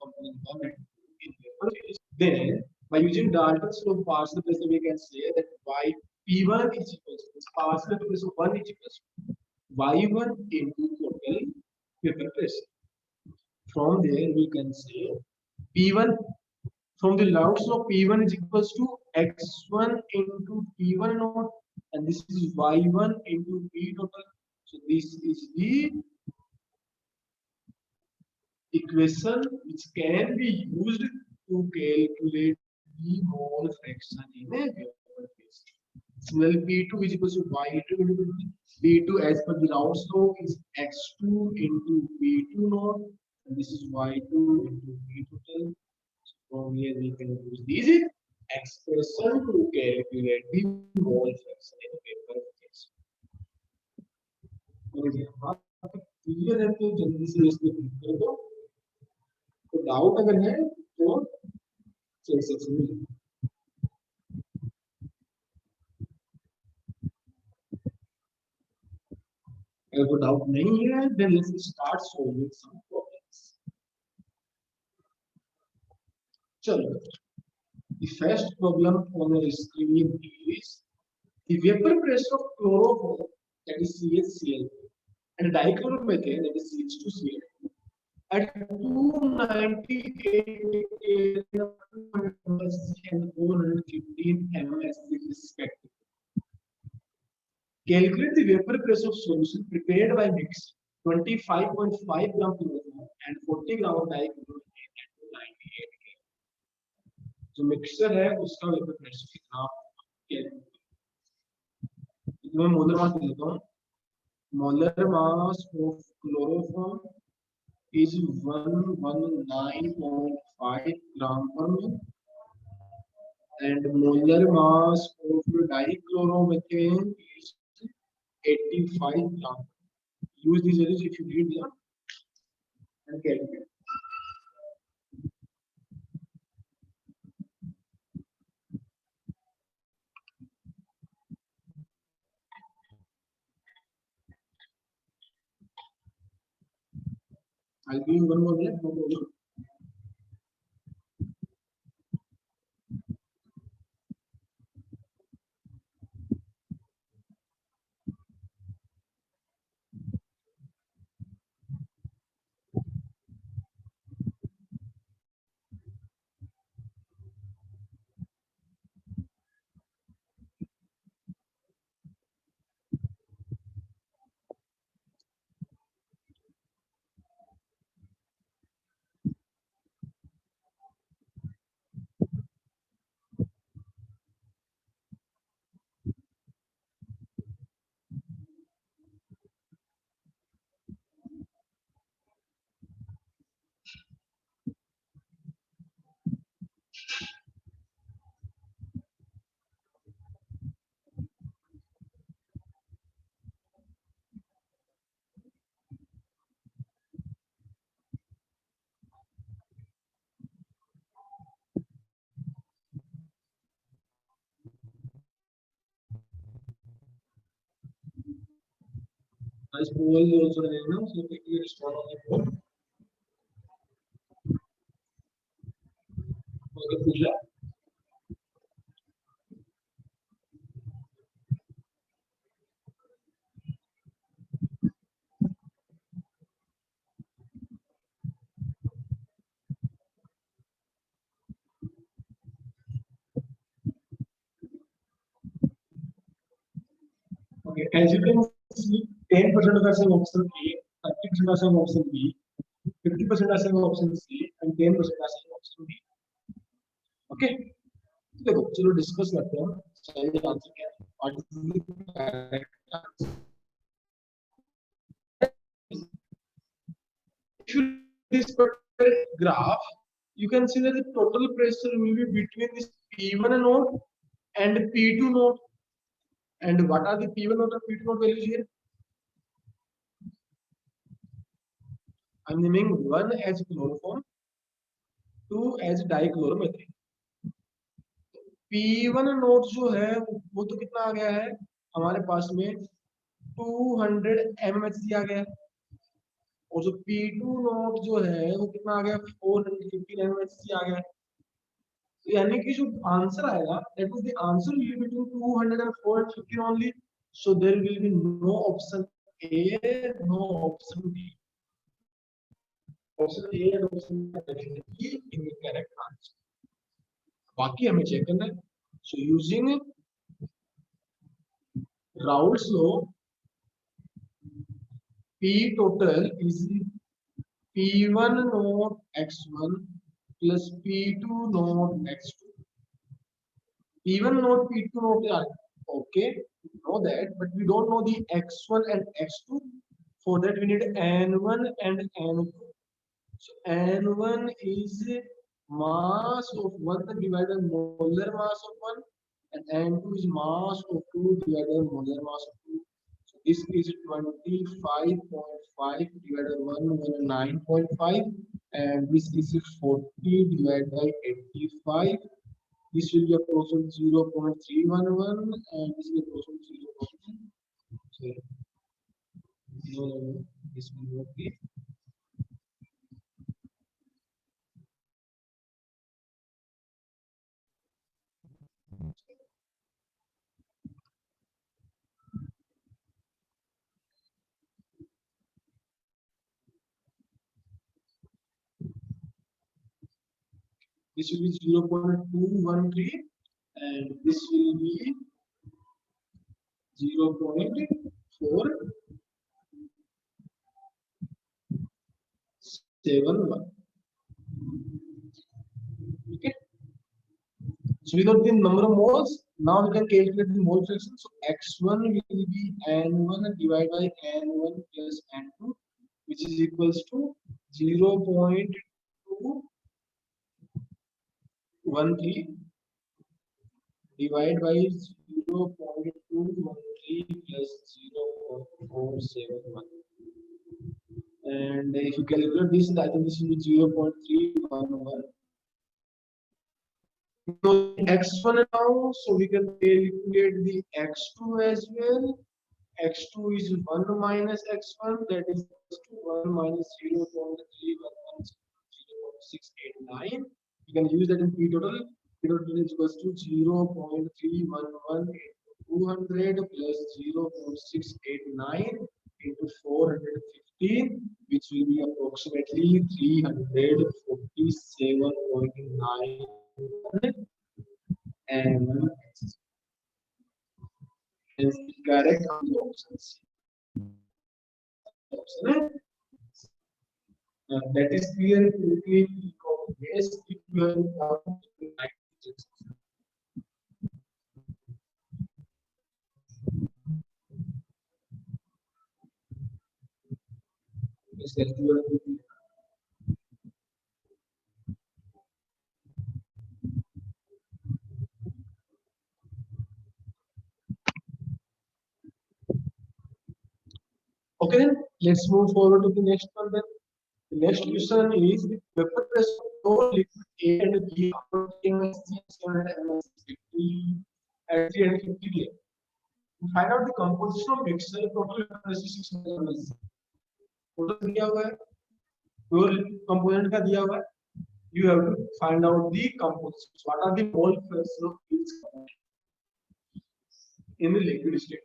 component in vapor phase, then By using Dalton's law of partial pressure, we can say that y P1 is equals to partial pressure 1 is equals to y1 into total vapor pressure. From there, we can say P1 from the Laurent's law P1 is equals to x1 into P1 naught, and this is y1 into P total. So this is the equation which can be used to calculate the mole fraction in a vapor phase. Similarly, P2 is equals to y2 into P2 as per the Raoult's law is x2 into P2 naught, and this is y2 into P total. So from here we can use this expression to calculate the mole fraction in a vapor phase. और यहाँ तक clear है तो जल्दी से इसको click कर दो. तो डाउट अगर है तो चेक सेक्शन में अगर कोई डाउट नहीं है then let's start solving some problems. चलो, the first problem on the screen is the vapor pressure of chloroform, that is CHCl, and dichloromethane, that is CH2Cl, at 298 and 415 mSc respectively. Calculate the vapor pressure of solution prepared by mix 25.5 gram chloroform and 40 gram of dichloromethane at 298 K. जो mixture है उसका vapour pressure कितना है? मैं molar mass दे देता हूँ. Molar mass of chloroform is 119.5 gram per mole, and molar mass of dichloromethane is 85 gram. Use these values if you need them and calculate. I'll give you one more minute. No problem. I suppose also the name, so quickly respond on the phone. Okay, Pooja. Okay, as you can see, 10% of us have option A, 30% us have option B, 50% us have option C, and 10% us have option D. Okay, देखो चलो discuss करते हैं सही answer क्या है. What is the correct answer? If you this particular graph, you can see that the total pressure will be between this P1 node and P2 node. And what are the P1 node and P2 node values here? I'm naming one as chloroform, two as dichloromethane. P1 note जो है वो तो कितना आ गया है हमारे पास में 200 mmHg आ गया है, और जो P2 नोट जो है वो कितना आ गया 415 mmHg आ गया है. यानी कि जो आंसर आएगा that was the answer will be between 200 and 450 only. So there will be no option A, no option B. Option A and option B are definitely incorrect answer. बाकी हमें चेक करना है. So using Raoult's law, P total is P1 naught x1 plus P2 naught x2. P1 naught, P2 naught are okay, we know that, but we don't know the x1 and x2. For that, we need n1 and n2. So n1 is mass of 1 divided by molar mass of 1, and n2 is mass of 2 divided by molar mass of 2. So this is 25.5 divided by 119.5, and this is 40 divided by 85. This will be approximately 0.311, and this is approximately 0.0. No, this will not be. This will be 0.213, and this will be 0.471. Okay. So we got the number of moles. Now we can calculate the mole fraction. So x1 will be n1 divided by n1 plus n2, which is equals to 0.213 divided by 0.213 plus 0.471. And if you calculate this, I think this will be 0.311. So x1 now, so we can calculate the x2 as well. X2 is 1 minus x1, that is 1 minus 0.311, you can use that in P total. P total is equals to 0.311 into 200 plus 0.689 into 415, which will be approximately 347.9, and is the correct options. That is clear quickly. Yes, if you have okay, then let's move forward to the next one. Then the next question is the vapor pressure of liquid A and B after taking at 350 K. Find out the composition of mixture. Total pressure 600 ml. Total दिया हुआ है, pure component का दिया हुआ है. You have to find out the compositions. What are the mole fraction of each component in the liquid state?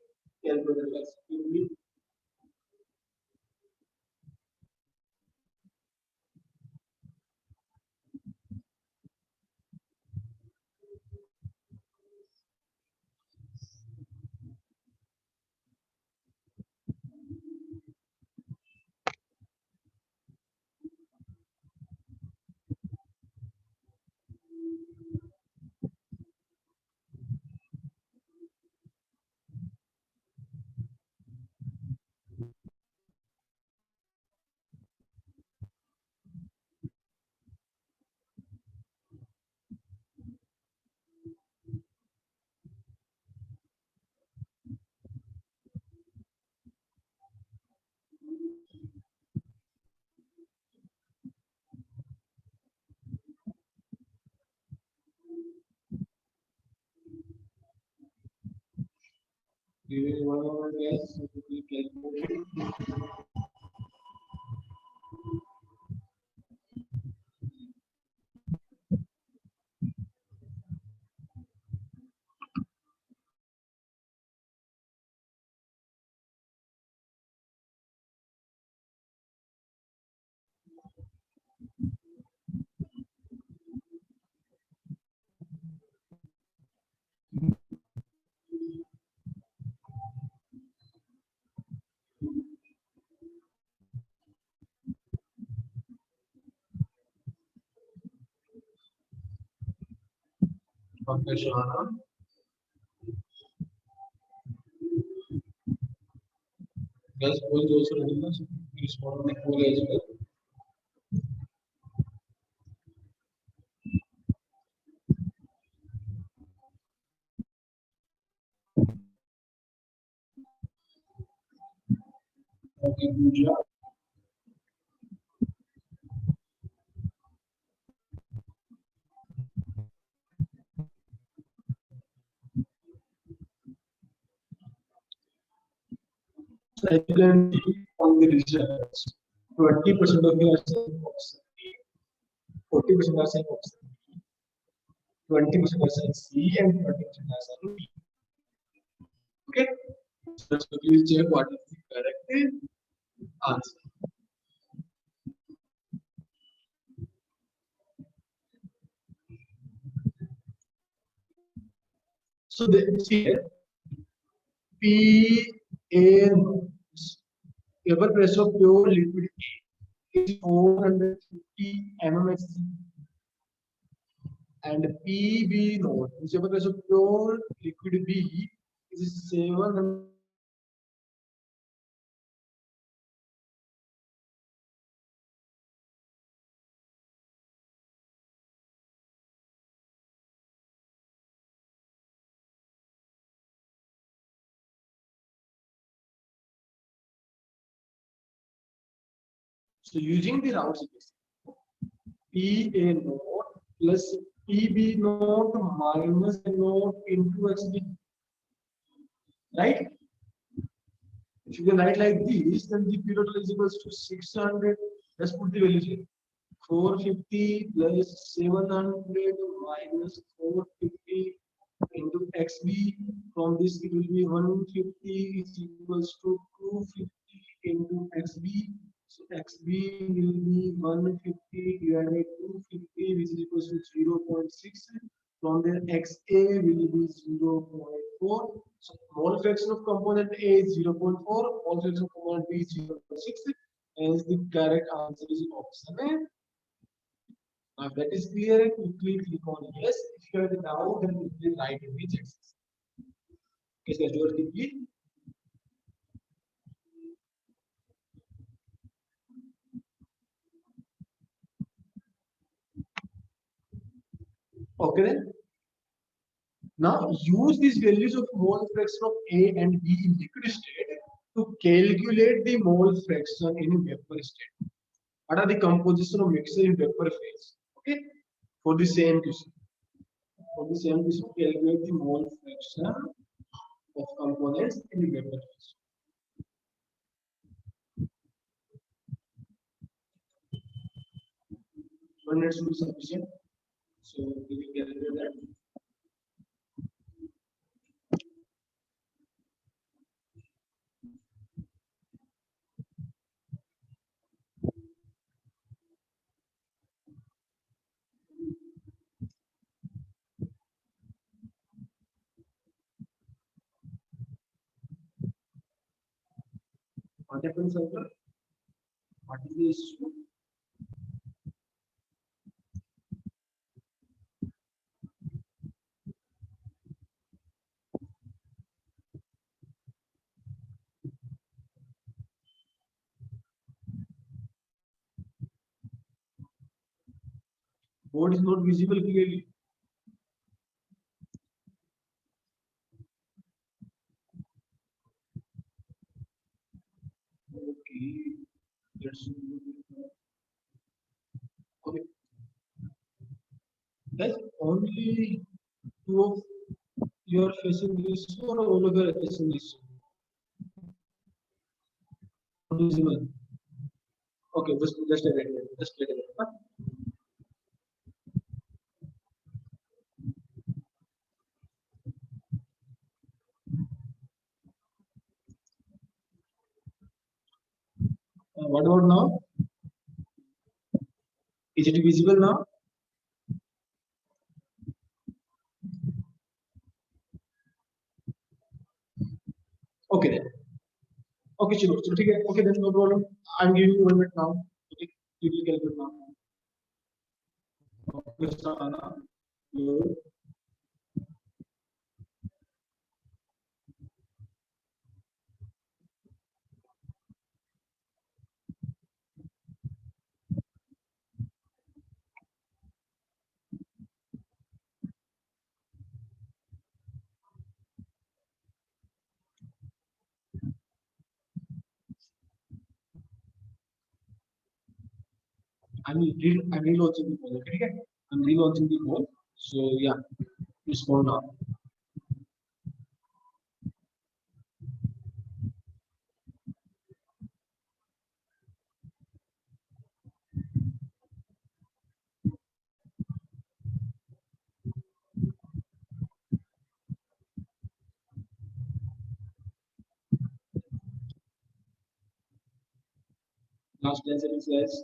Okay, Shahana. Guys, poll is also ready. So please respond to the poll as well. Okay, Pooja. So as you can see on the results, 20% of you are saying option A, 40% are saying option B, 20% are saying C, and 20% are saying B. Okay, so let's quickly check what is the correct answer. So see here, PA vapor pressure of pure liquid A is 450 mmHg and PB naught, which vapor pressure of pure liquid B is 700. So using the Raoult's equation, PA naught plus PB naught minus A naught into HB, right? If you can write like this, then the period is equals to 600. Let's put the values here. 450 plus 700 minus 450 into XB. From this, it will be 150 is equals to 250 into XB. So XB will be 150 divided by 250, which is equals to 0.6. From there, XA will be 0.4. So mole fraction of component A is 0.4, mole fraction of component B is 0.6. Hence, the correct answer is option A. Now that is clear, quickly click on yes. If you have a doubt, then quickly write in the chat. Okay, so let's quickly. Okay then. Now use these values of mole fraction of A and B in liquid state to calculate the mole fraction in vapor state. What are the composition of mixture in vapor phase? Okay, for the same question. For the same question, calculate the mole fraction of components in the vapor phase. 1 minute should be sufficient. So we will calculate that. What happens, sir? What is the issue? Board is not visible clearly. Okay, let's okay. Guys, only two of you are facing this or all of you are facing this? Visible. Okay, just a minute. Just a minute. What about now? Is it visible now? Okay then. Okay, chalo. So, okay, then no problem. I'm giving you 1 minute now. Okay, you will calculate now. Okay, Sana, you I'm relaunching the poll. Okay, I'm relaunching the poll. So yeah, respond now. Last 10 seconds, guys.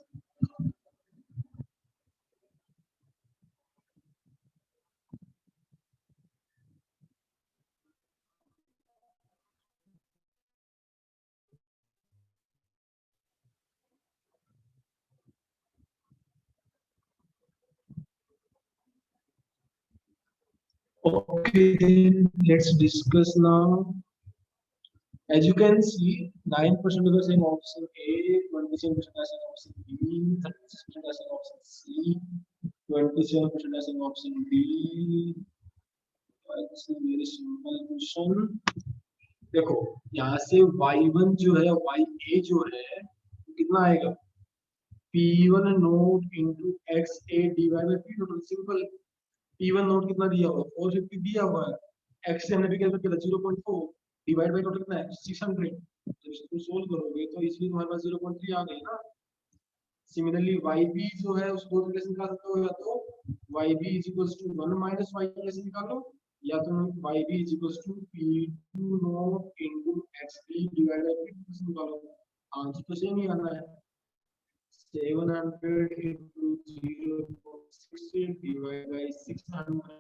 Okay, then let's discuss now. As you can see, 9% of the same option A, 27% as in option B, 36% as in option C, 27% as in option D. It's a very simple question. देखो यहाँ से y1 जो है ya जो है कितना आएगा p1 note into x A divide by P total simple p1 note कितना दिया हुआ 450 दिया हुआ है x से हमने भी कैलकुलेट किया 0.4 डिवाइड बाई टोटल कितना है 600 जब इसको सोल्व करोगे तो इसलिए तुम्हारे पास 0.3 आ गई ना सिमिलरली yb जो है उसको कैसे निकाल सकते हो या तो yb is equals to 1 minus y कैसे निकालो या तुम yb is equals to p2 naught into xp divide by p कैसे निकालो आंसर तो सेम ही आना है 700 into 0.6 divided by 600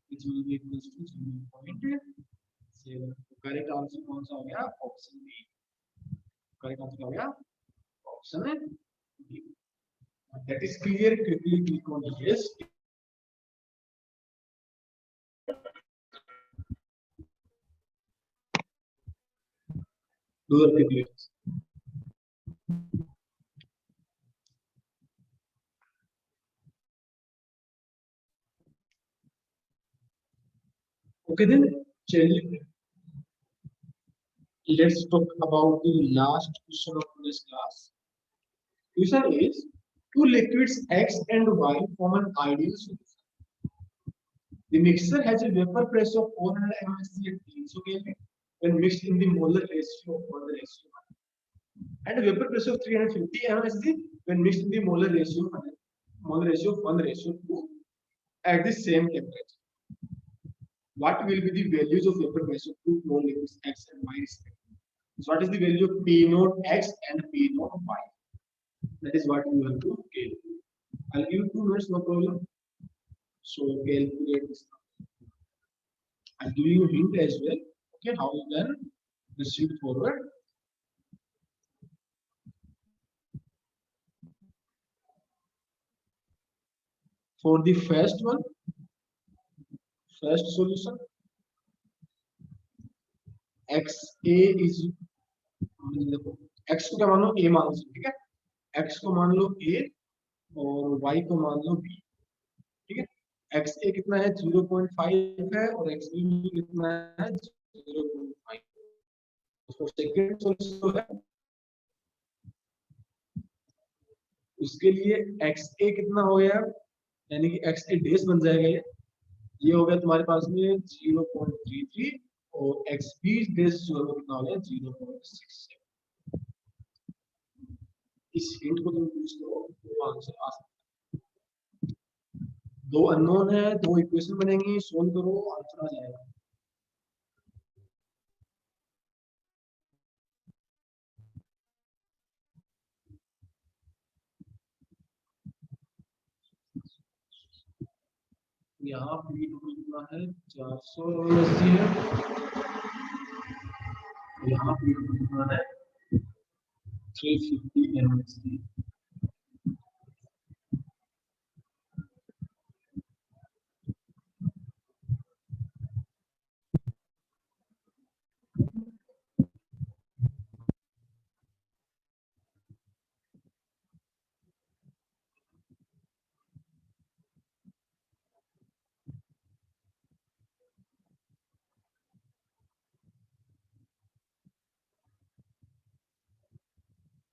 which will be equals to 0.7 correct answer कौन सा हो गया ऑप्शन बी करेक्ट आंसर हो गया ऑप्शन है B that is clear quickly click on yes do the quickly okay then chलिए let's talk about the last question of this class question is two liquids x and y form an ideal solution the mixture has a vapor pressure of 400 msc at 300 Kelvin when mixed in the molar ratio or the ratio and a vapor pressure of 350 msc when mixed in the molar ratio of 1 ratio 2 at the same temperature. What will be the values of vapor pressure of two known liquids x and y respectively? So what is the value of P naught x and P naught y? That is what you have to calculate. I'll give you 2 minutes, no problem. So calculate this. I'll give you a hint as well. Okay, how you can proceed forward. For the first one, first solution, x a is x को क्या मान लो a मान लो ठीक है x को मान लो a और y को मान लो b ठीक है x a कितना है 0.5 है और x b कितना है 0.5 तो सेकंड सॉल्यूशन है उसके लिए x a कितना हो गया यानी कि x a डेस बन जाएगा ये हो गया तुम्हारे पास में 0.33 और x b डेस जो है कितना हो गया 0.67 इस हिंट को तुम यूज करो तो आंसर आ सकता है दो अननोन है दो इक्वेशन बनेंगी सोल्व करो आंसर आ जाएगा यहाँ पी टोटल कितना है 480 है यहाँ पी टोटल कितना है 350 msc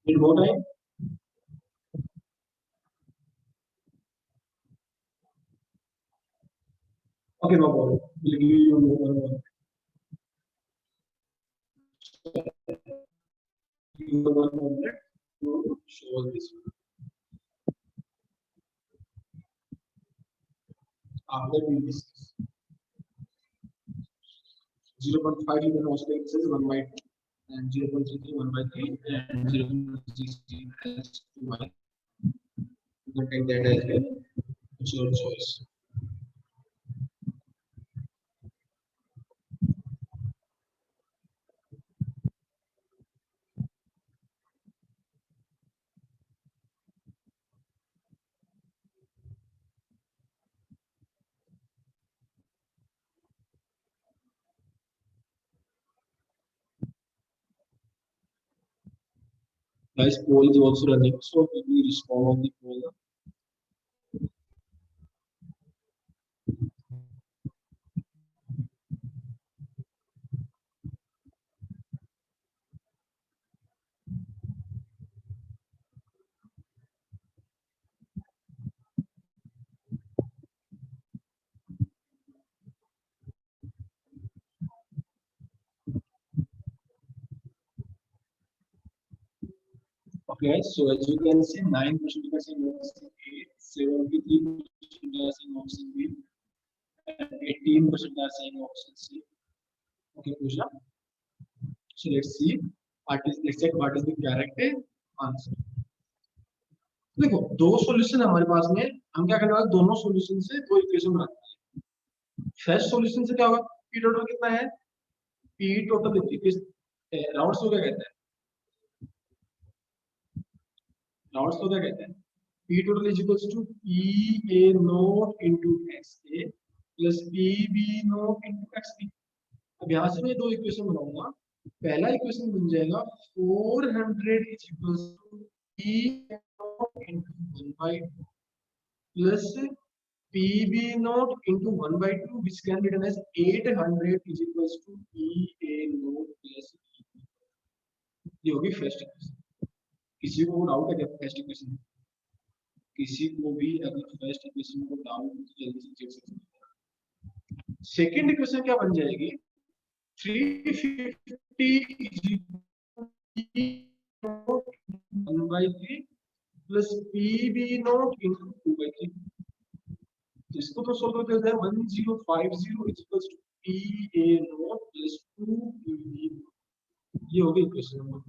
Need more time? Okay, no problem. We'll give you one. You one moment to show this. After we discuss 0.5, you can also take this as 1 by 2, and 0.33 1 by 3, and 0.16 as 2 by. You can take that as well. It's your choice. Guys, poll is also running, so we respond on the poll. Okay, so as you can see, 9% are saying option A, 73% are saying option B, and 18% are saying option C. Okay, Pooja. So let's check what is the correct answer. देखो दो solution हमारे पास में, हम क्या करने वाले दोनों solution से दो इक्वेशन बनाते हैं। फर्स्ट सॉल्यूशन से क्या होगा, पी टोटल कितना है, पी टोटल राउंड्स को क्या कहते हैं, राउंड्स को क्या कहते हैं, P total is equals to P A naught into X A plus P B naught into X B. अब यहाँ से मैं दो इक्वेशन बनाऊंगा, पहला इक्वेशन बन जाएगा 400 is equals to P naught into 1 by 2 plus PB naught into 1 by 2, which can be written as 800 is equals to PA naught plus PB. ये होगी फर्स्ट इक्वेशन। किसी को डाउट है क्या फर्स्ट इक्वेशन, किसी को भी अगर फर्स्ट इक्वेशन को डाउट हो तो जल्दी से चेक कर सकते हैं। सेकंड इक्वेशन क्या बन जाएगी, 350 is equal to 1 by 3 plus PB naught into 2 by 3। इसको तो सोल्व कर देते हैं, 1050 is equals to PA naught plus 2PB। ये हो गई इक्वेशन नंबर।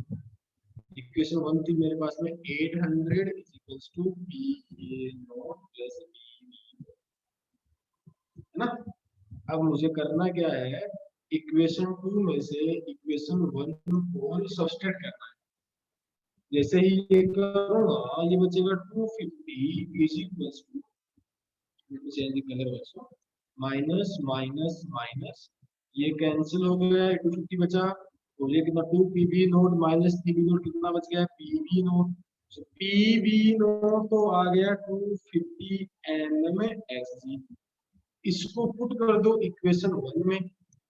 इक्वेशन 1 थी मेरे पास में 800 is equals to PA naught plus PB, है ना। अब मुझे करना क्या है, इक्वेशन 2 में से इक्वेशन 1 को सब्सट्रैक्ट करना है। जैसे ही ये करूंगा ये बचेगा 250 is equals to change the colour also, minus minus minus ये कैंसिल हो गया, 250 बचा, तो ये कितना 2 PB naught minus PB naught कितना बच गया, PB naught. So PB naught तो आ गया 250 mm एसजी। इसको पुट कर दो इक्वेशन 1 में,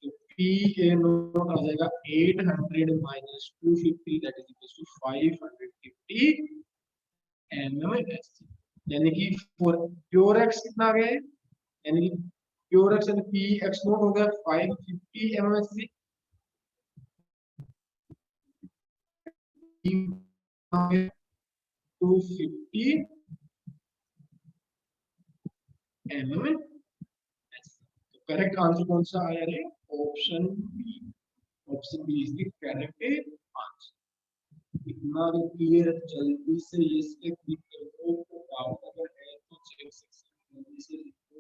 तो पी ए नोट आ जाएगा 800 minus 250 that is equal to 550 mm एसजी। यानी कि प्योर एक्स कितना आ गया है, यानी कि प्योर एक्स यानी पी एक्स नोट हो गया 550 एमएमएससी, 250 एमएमएस। तो करेक्ट आंसर कौन सा आया रे, option B. Option B is the correct answer. इतना क्लियर, जल्दी से इसके क्लिक करो, डाउट अगर है तो चेक सेक्शन जल्दी से लिखो।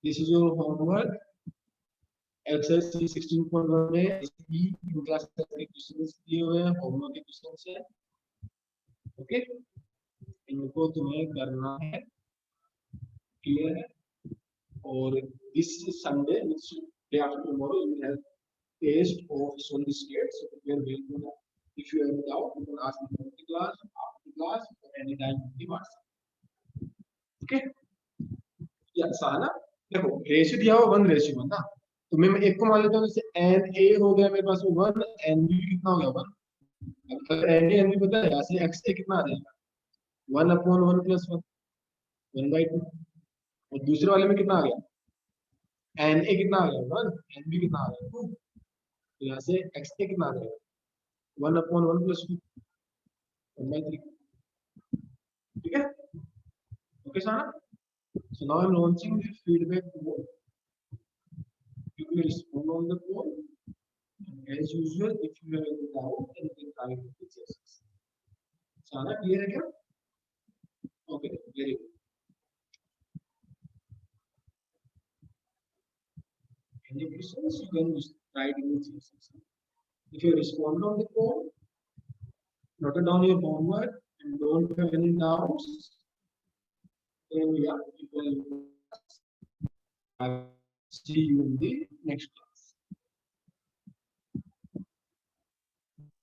This is your homework. Exercise 16.1 में इसकी इन क्लास के क्वेश्चंस दिए हुए हैं, होमवर्क के क्वेश्चंस है, ओके। इनको तुम्हें करना है, क्लियर है। और this Sunday which day after tomorrow you will have taste of solid state, so prepare well for that. If you have any doubt you can ask me before the class, after the class, or anytime on the WhatsApp, okay। ये आसान है ना। देखो ratio दिया हुआ 1:1 ना, तो मैं एक को मान लेता हूँ, जैसे एन ए हो गया मेरे पास 1, एन बी कितना हो गया 1, अगर एन ए एन बी पता है, यहाँ से एक्स ए कितना आ जाएगा 1/1 + 1 1/2। और दूसरे वाले में कितना आ गया एन ए कितना आ गया 1, एन बी कितना आ गया 2। तो यहाँ से एक्स ए कितना आ जाएगा 1/1 + 2 1/3। ठीक है, ओके सारा। So now I'm launching the feedback mode. You will respond on the call. As usual, if you have any doubt, then you can try to fix it. सारा clear है क्या? Okay, very good. Any questions? You can just try to use this. If you respond on the call, note down your homework and don't have any doubts, then yeah, you will see you in the next class.